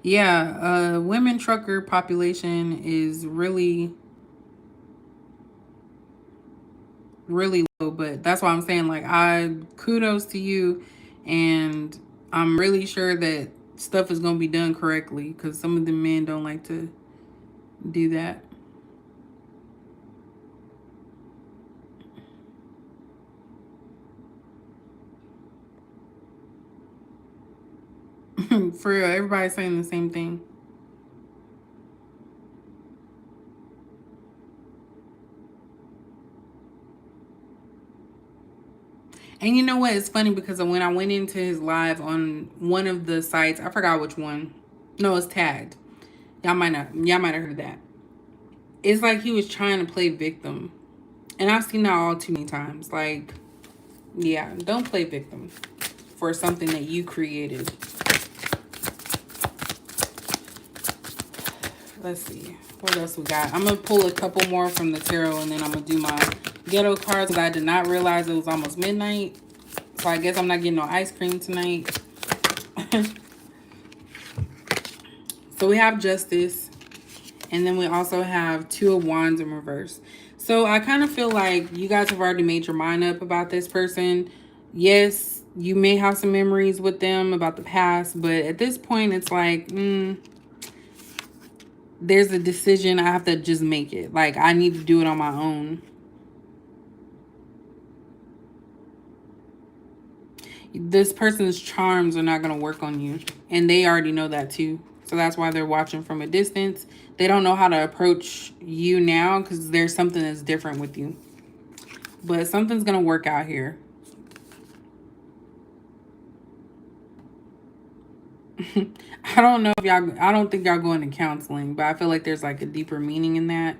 Yeah, women trucker population is really, really low. But that's why I'm saying, like, kudos to you. And I'm really sure that stuff is going to be done correctly, because some of the men don't like to do that. For real, everybody's saying the same thing. And you know what? It's funny because when I went into his live on one of the sites, I forgot which one. No, it's tagged. Y'all might have heard that. It's like he was trying to play victim. And I've seen that all too many times. Like, yeah, don't play victim for something that you created. Let's see. What else we got? I'm going to pull a couple more from the tarot, and then I'm going to do my ghetto cards. I did not realize it was almost midnight. So I guess I'm not getting no ice cream tonight. So we have Justice. And then we also have Two of Wands in reverse. So I kind of feel like you guys have already made your mind up about this person. Yes, you may have some memories with them about the past, but at this point, it's like, there's a decision. I have to just make it. Like, I need to do it on my own. This person's charms are not going to work on you. And they already know that too. So that's why they're watching from a distance. They don't know how to approach you now because there's something that's different with you. But something's going to work out here. I don't know if I don't think y'all going to counseling, but I feel like there's like a deeper meaning in that.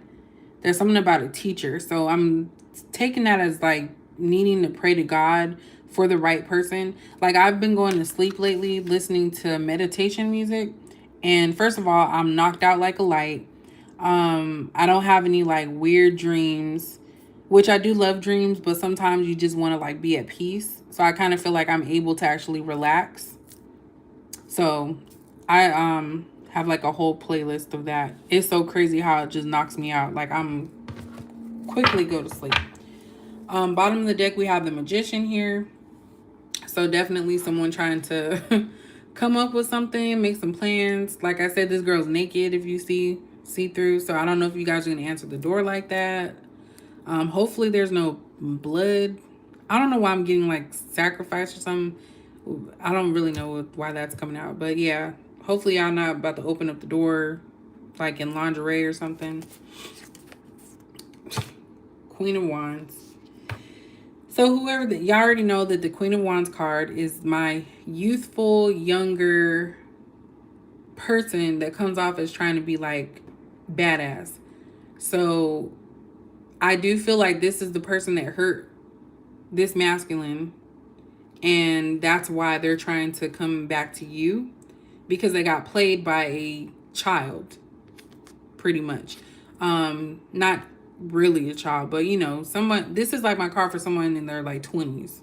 There's something about a teacher. So I'm taking that as like needing to pray to God for the right person. Like, I've been going to sleep lately listening to meditation music. And first of all, I'm knocked out like a light. I don't have any like weird dreams, which I do love dreams, but sometimes you just want to like be at peace. So I kind of feel like I'm able to actually relax. So I have like a whole playlist of that. It's so crazy how it just knocks me out. Like, I'm quickly go to sleep. Bottom of the deck, we have the Magician here. So definitely someone trying to come up with something, make some plans. Like I said, this girl's naked if you see through. So I don't know if you guys are going to answer the door like that. Hopefully there's no blood. I don't know why I'm getting like sacrifice or something. I don't really know why that's coming out. But yeah, hopefully y'all not about to open up the door like in lingerie or something. Queen of Wands. So whoever that, y'all already know that the Queen of Wands card is my youthful, younger person that comes off as trying to be like badass. So I do feel like this is the person that hurt this masculine, and that's why they're trying to come back to you, because they got played by a child, pretty much. Not really a child, but you know, someone. This is like my card for someone in their like 20s.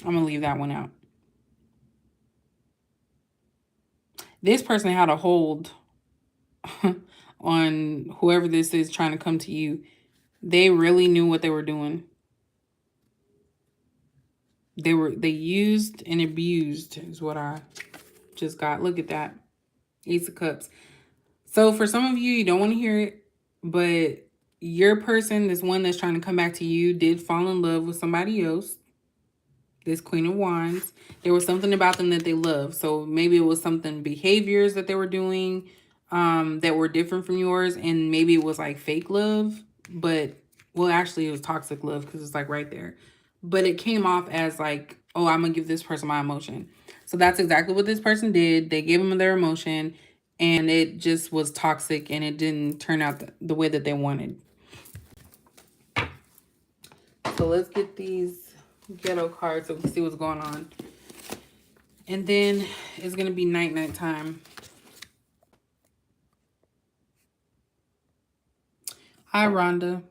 I'm gonna leave that one out. This person had a hold on whoever this is trying to come to you. They really knew what they were doing. They used and abused is what I just got. Look at that. Ace of Cups. So for some of you, you don't want to hear it, but your person, this one that's trying to come back to you, did fall in love with somebody else. This Queen of Wands. There was something about them that they loved. So maybe it was something, behaviors that they were doing that were different from yours. And maybe it was like fake love. But, well, actually it was toxic love because it's like right there. But it came off as like, oh, I'm going to give this person my emotion. So that's exactly what this person did. They gave them their emotion. And it just was toxic. And it didn't turn out the way that they wanted. So let's get these ghetto cards so we can see what's going on. And then it's going to be night time. Hi, Rhonda.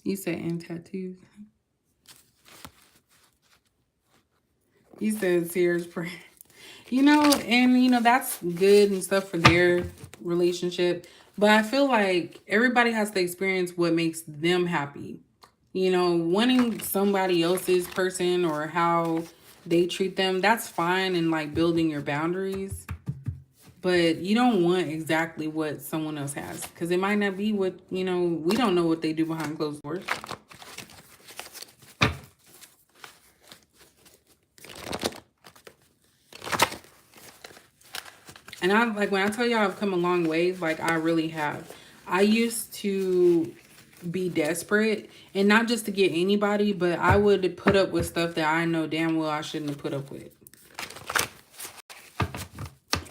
You said and tattoos. You said Sierra's prayer. You know, and you know, that's good and stuff for their relationship. But I feel like everybody has to experience what makes them happy. You know, wanting somebody else's person or how they treat them, that's fine, and like building your boundaries. But you don't want exactly what someone else has, because it might not be what, you know, we don't know what they do behind closed doors. And I like, when I tell y'all I've come a long way, like I really have. I used to be desperate, and not just to get anybody, but I would put up with stuff that I know damn well I shouldn't have put up with.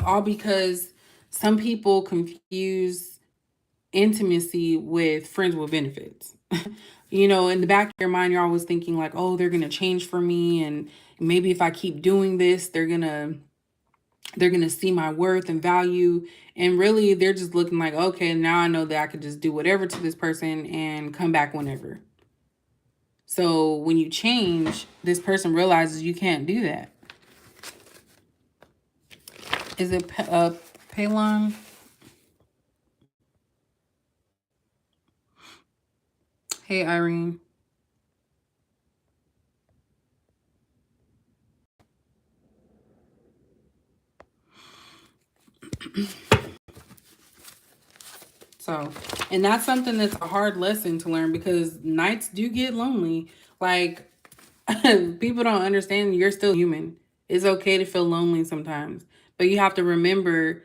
All because some people confuse intimacy with friends with benefits. You know, in the back of your mind, you're always thinking like, oh, they're going to change for me. And maybe if I keep doing this, they're going to see my worth and value. And really, they're just looking like, okay, now I know that I could just do whatever to this person and come back whenever. So when you change, this person realizes you can't do that. Is it Palon? Hey, Irene. So, and that's something that's a hard lesson to learn, because nights do get lonely. Like, people don't understand you're still human. It's okay to feel lonely sometimes. But you have to remember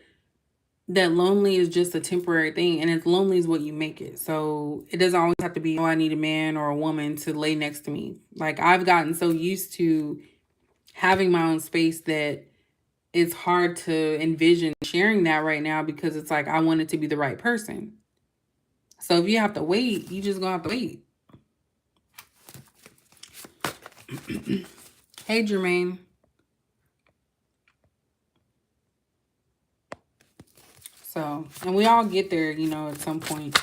that lonely is just a temporary thing, and it's lonely is what you make it. So it doesn't always have to be, oh, I need a man or a woman to lay next to me. Like, I've gotten so used to having my own space that it's hard to envision sharing that right now, because it's like I want it to be the right person. So if you have to wait, you just gonna have to wait. Hey, Jermaine. So, and we all get there, you know, at some point.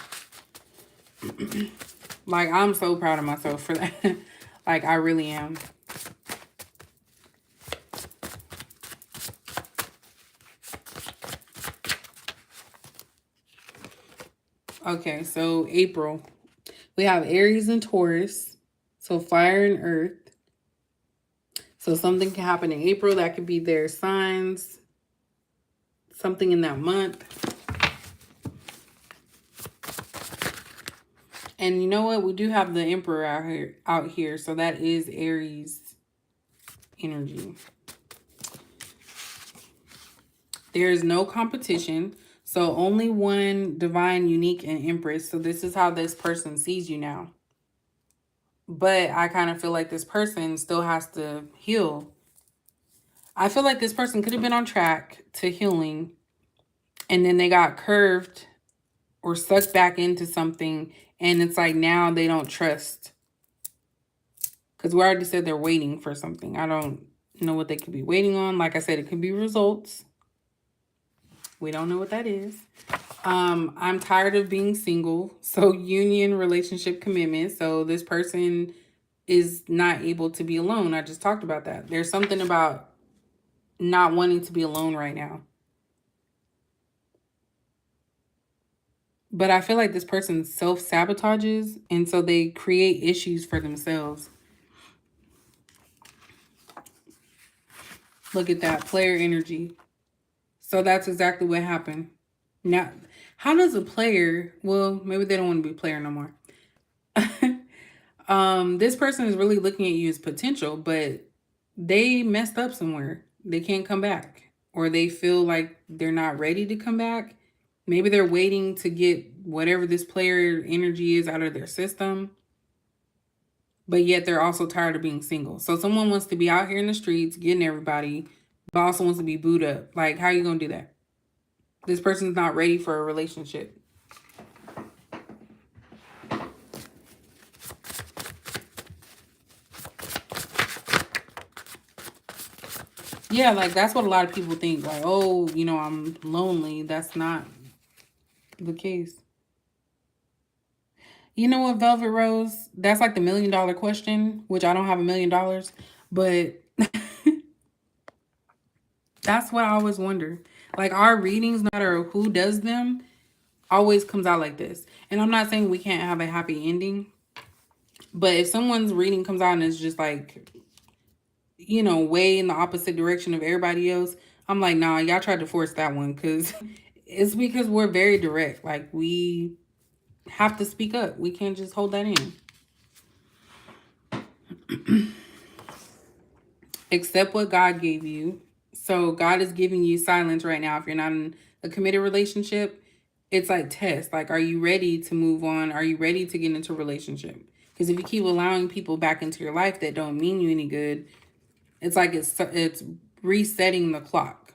Like, I'm so proud of myself for that. Like, I really am. Okay, so April. We have Aries and Taurus. So fire and earth. So something can happen in April. That could be their signs. Something in that month. And you know what? We do have the Emperor out here. So that is Aries energy. There is no competition. So only one divine, unique, and empress. So this is how this person sees you now. But I kind of feel like this person still has to heal. I feel like this person could have been on track to healing, and then they got curved or sucked back into something, and it's like now they don't trust. Because we already said they're waiting for something. I don't know what they could be waiting on. Like I said, it could be results. We don't know what that is. I'm tired of being single. So union, relationship, commitment. So this person is not able to be alone. I just talked about that. There's something about not wanting to be alone right now. But I feel like this person self-sabotages, and so they create issues for themselves. Look at that, player energy. So that's exactly what happened. Now, how does a player, well, maybe they don't want to be a player no more. This person is really looking at you as potential, but they messed up somewhere. They can't come back, or they feel like they're not ready to come back. Maybe they're waiting to get whatever this player energy is out of their system, but yet they're also tired of being single. So someone wants to be out here in the streets getting everybody, but also wants to be booed up. Like, how are you going to do that? This person's not ready for a relationship. Yeah, like that's what a lot of people think. Like, oh, you know, I'm lonely. That's not the case. You know what, Velvet Rose? That's like the $1,000,000 question, which I don't have $1,000,000, but that's what I always wonder. Like our readings, no matter who does them, always comes out like this. And I'm not saying we can't have a happy ending, but if someone's reading comes out and it's just like, you know, way in the opposite direction of everybody else, I'm like, nah, y'all tried to force that one, because it's because we're very direct. Like we have to speak up. We can't just hold that in. Accept what God gave you. So God is giving you silence right now. If you're not in a committed relationship, it's like test. Like, are you ready to move on? Are you ready to get into a relationship? Because if you keep allowing people back into your life that don't mean you any good, it's like it's resetting the clock.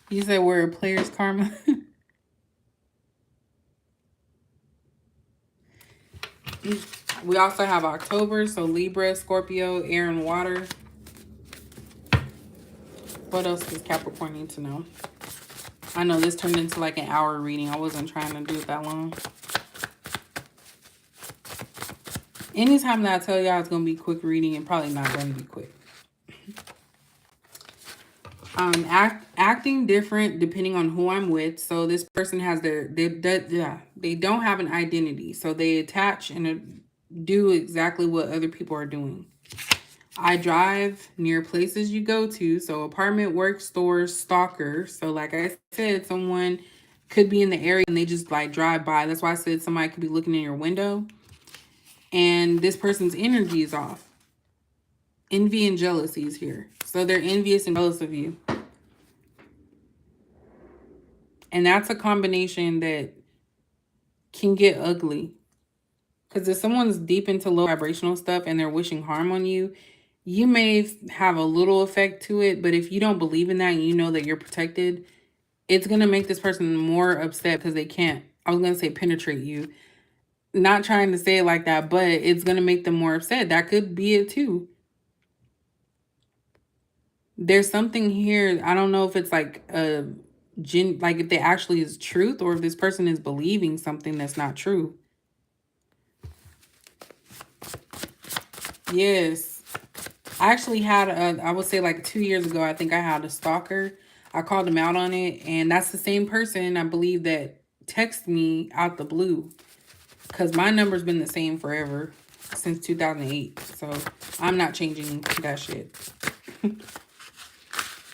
You said we're a player's karma. We also have October, so Libra, Scorpio, air and water. What else does Capricorn need to know? I know this turned into like an hour reading. I wasn't trying to do it that long. Anytime that I tell y'all it's going to be quick reading, and probably not going to be quick. Acting different depending on who I'm with. So this person has they don't have an identity. So they attach and do exactly what other people are doing. I drive near places you go to. So apartment, work, stores, stalker. So like I said, someone could be in the area and they just like drive by. That's why I said somebody could be looking in your window. And this person's energy is off. Envy and jealousy is here. So they're envious and jealous of you. And that's a combination that can get ugly. Because if someone's deep into low vibrational stuff and they're wishing harm on you, you may have a little effect to it. But if you don't believe in that and you know that you're protected, it's going to make this person more upset because they can't, I was going to say penetrate you. Not trying to say it like that, but it's going to make them more upset. That could be it too. There's something here. I don't know if it's like like if they actually is truth, or if this person is believing something that's not true. Yes. I actually had I would say like 2 years ago, I think I had a stalker. I called him out on it, and that's the same person I believe that texted me out the blue, because my number's been the same forever since 2008. So I'm not changing that shit.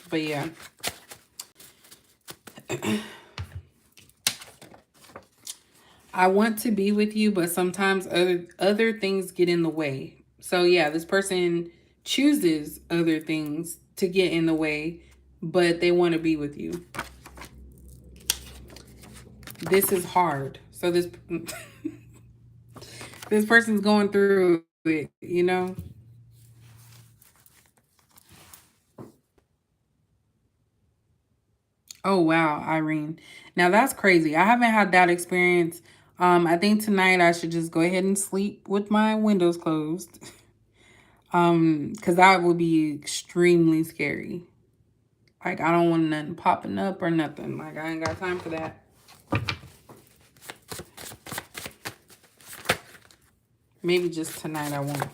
But yeah. I want to be with you, but sometimes other things get in the way. So yeah, this person chooses other things to get in the way, but they want to be with you. This is hard. So this this person's going through it, you know? Oh wow, Irene. Now that's crazy. I haven't had that experience. I think tonight I should just go ahead and sleep with my windows closed. Because that would be extremely scary. Like, I don't want nothing popping up or nothing. Like, I ain't got time for that. Maybe just tonight I won't.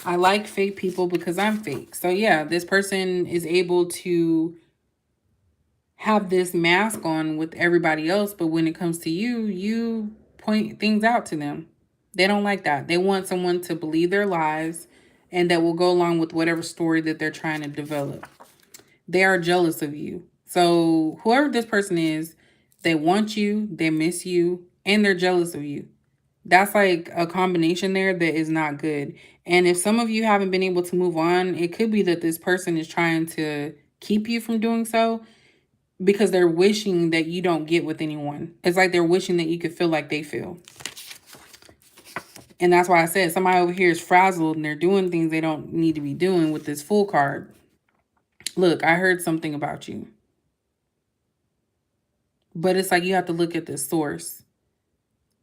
I like fake people because I'm fake. So yeah, this person is able to have this mask on with everybody else, but when it comes to you, you point things out to them. They don't like that. They want someone to believe their lies and that will go along with whatever story that they're trying to develop. They are jealous of you. So whoever this person is, they want you, they miss you, and they're jealous of you. That's like a combination there that is not good. And if some of you haven't been able to move on, it could be that this person is trying to keep you from doing so because they're wishing that you don't get with anyone. It's like they're wishing that you could feel like they feel. And that's why I said somebody over here is frazzled and they're doing things they don't need to be doing with this Fool card. Look, I heard something about you. But it's like you have to look at the source.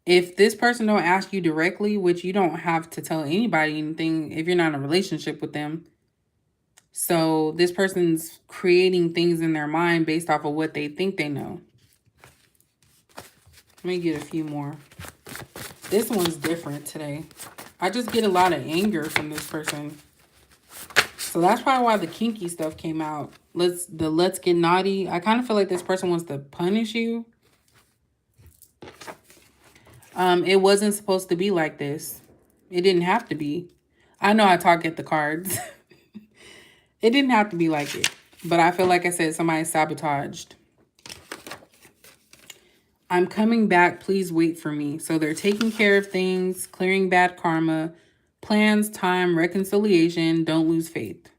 If this person don't ask you directly, which you don't have to tell anybody anything if you're not in a relationship with them. So this person's creating things in their mind based off of what they think they know. Let me get a few more. This one's different today. I just get a lot of anger from this person. So that's probably why the kinky stuff came out. Let's get naughty. I kind of feel like this person wants to punish you. It wasn't supposed to be like this. It didn't have to be. I know I talk at the cards. It didn't have to be like it. But I feel like I said somebody sabotaged. I'm coming back. Please wait for me. So they're taking care of things, clearing bad karma, plans, time, reconciliation. Don't lose faith.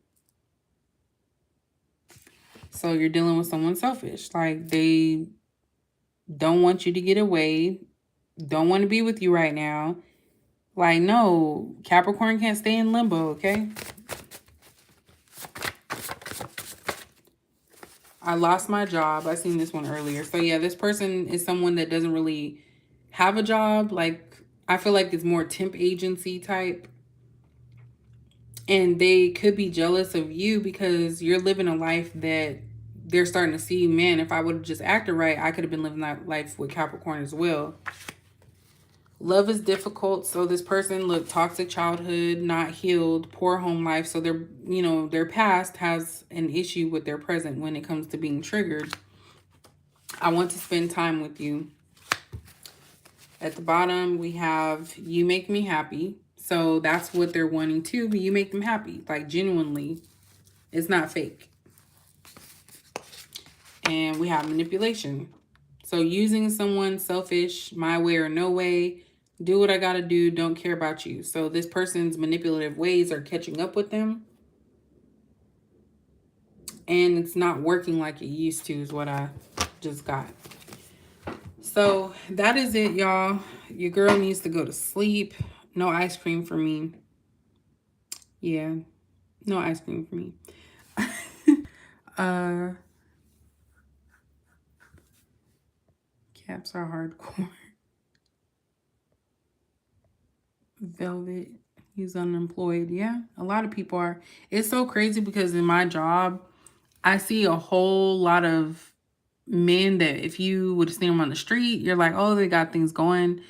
So you're dealing with someone selfish. Like they don't want you to get away. Don't want to be with you right now. Like, no, Capricorn can't stay in limbo, okay? I lost my job. I seen this one earlier. So yeah, this person is someone that doesn't really have a job. Like, I feel like it's more temp agency type. And they could be jealous of you because you're living a life that they're starting to see, man, if I would have just acted right, I could have been living that life with Capricorn as well. Love is difficult. So this person, look, toxic childhood, not healed, poor home life. So their past has an issue with their present when it comes to being triggered. I want to spend time with you. At the bottom, we have you make me happy. So that's what they're wanting too, but you make them happy, like genuinely. It's not fake. And we have manipulation. So using someone selfish, my way or no way, do what I got to do, don't care about you. So this person's manipulative ways are catching up with them. And it's not working like it used to is what I just got. So that is it, y'all. Your girl needs to go to sleep. No ice cream for me. Yeah, no ice cream for me. Caps are hardcore. Velvet, he's unemployed. Yeah, a lot of people are. It's so crazy because in my job, I see a whole lot of men that if you would see them on the street, you're like, oh, they got things going.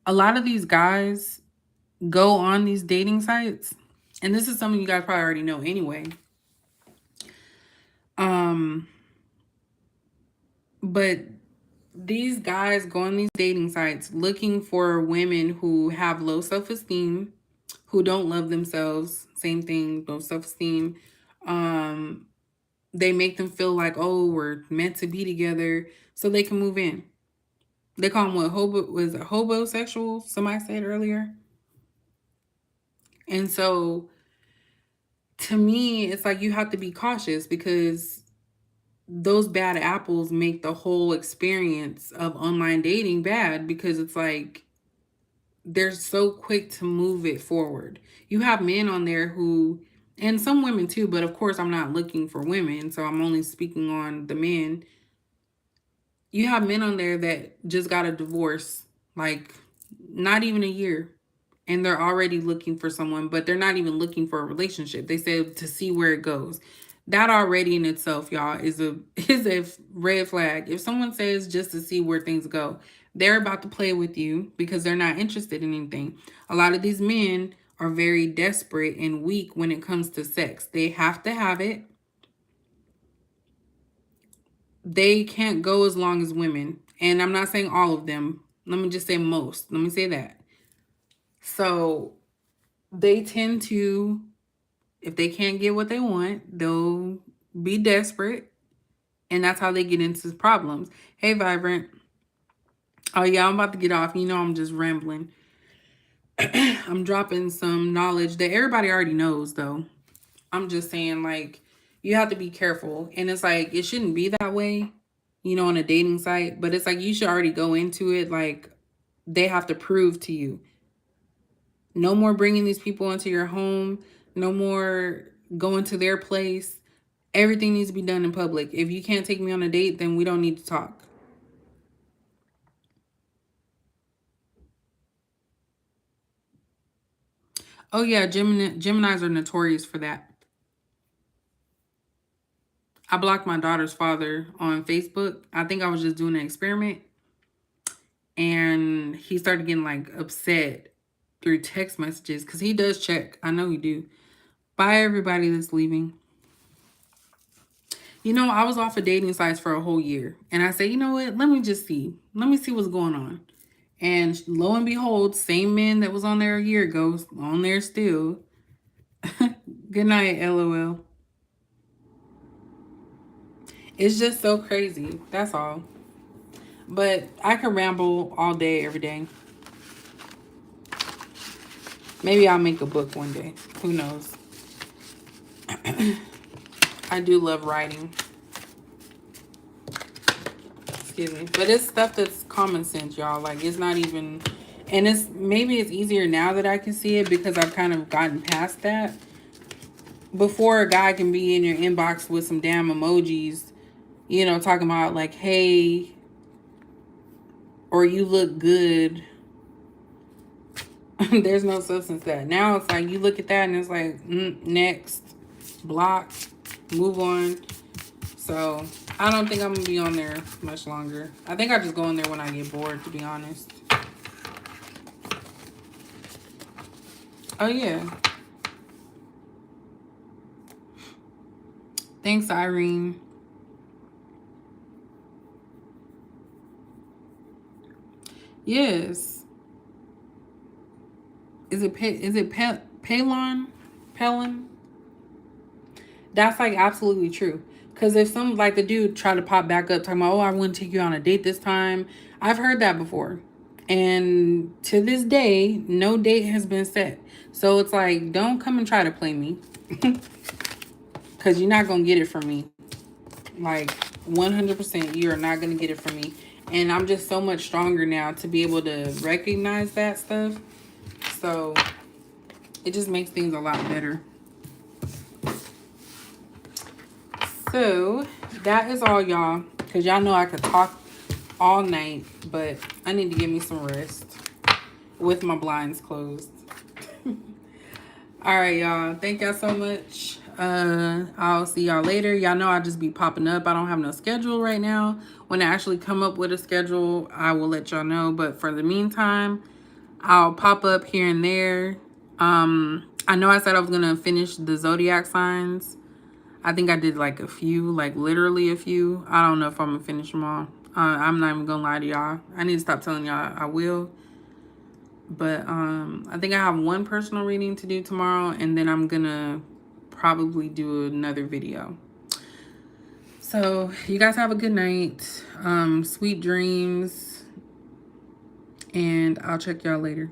A lot of these guys go on these dating sites, and this is something you guys probably already know anyway. But these guys go on these dating sites looking for women who have low self-esteem, who don't love themselves. Same thing, low self-esteem. Um, they make them feel like, oh, we're meant to be together, so they can move in. They call them what? Was it hobosexual? Somebody said earlier. And so to me, it's like you have to be cautious because those bad apples make the whole experience of online dating bad, because it's like they're so quick to move it forward. You have men on there who, and some women too, but of course I'm not looking for women, so I'm only speaking on the men. You have men on there that just got a divorce, like not even a year, and they're already looking for someone, but they're not even looking for a relationship. They said to see where it goes. That already in itself, y'all, is a is a red flag. If someone says just to see where things go, they're about to play with you because they're not interested in anything. A lot of these men are very desperate and weak when it comes to sex. They have to have it. They can't go as long as women. And I'm not saying all of them. Let me just say most. Let me say that. So they tend to, if they can't get what they want, they'll be desperate. And that's how they get into problems. Hey, Vibrant. Oh, yeah, I'm about to get off. You know, I'm just rambling. I'm dropping some knowledge that everybody already knows, though. I'm just saying, like, you have to be careful. And it's like, it shouldn't be that way, you know, on a dating site. But it's like, you should already go into it like they have to prove to you. No more bringing these people into your home. No more going to their place. Everything needs to be done in public. If you can't take me on a date, then we don't need to talk. Oh, yeah, Geminis are notorious for that. I blocked my daughter's father on Facebook. I think I was just doing an experiment. And he started getting like upset through text messages because he does check. I know he do. Bye, everybody that's leaving. You know, I was off of dating sites for a whole year. And I said, you know what? Let me just see. Let me see what's going on. And lo and behold, same man that was on there a year ago, on there still. Good night, LOL. It's just so crazy. That's all. But I could ramble all day, every day. Maybe I'll make a book one day. Who knows? I do love writing. Excuse me. But it's stuff that's common sense, y'all. Like, it's not even... And maybe it's easier now that I can see it because I've kind of gotten past that. Before, a guy can be in your inbox with some damn emojis, you know, talking about like, hey, or you look good. There's no substance to that. Now it's like you look at that and it's like, next, block, move on. So I don't think I'm going to be on there much longer. I think I just go on there when I get bored, to be honest. Oh, yeah. Thanks, Irene. Yes. Is it Palin? Pelin? That's like absolutely true. Because if some, like the dude tried to pop back up talking about, oh, I wouldn't take you on a date this time. I've heard that before. And to this day, no date has been set. So it's like, don't come and try to play me. Because you're not going to get it from me. Like, 100%, you are not going to get it from me. And I'm just so much stronger now to be able to recognize that stuff. So it just makes things a lot better. So that is all, y'all. Because y'all know I could talk all night. But I need to give me some rest with my blinds closed. All right, y'all. Thank y'all so much. I'll see y'all later. Y'all know I just be popping up. I don't have no schedule right now. When I actually come up with a schedule, I will let y'all know. But for the meantime, I'll pop up here and there. I know I said I was going to finish the zodiac signs. I think I did like a few, like literally a few. I don't know if I'm going to finish them all. I'm not even gonna lie to y'all. I need to stop telling y'all I will. But I think I have one personal reading to do tomorrow, and then I'm gonna probably do another video. So you guys have a good night. Sweet dreams. And I'll check y'all later.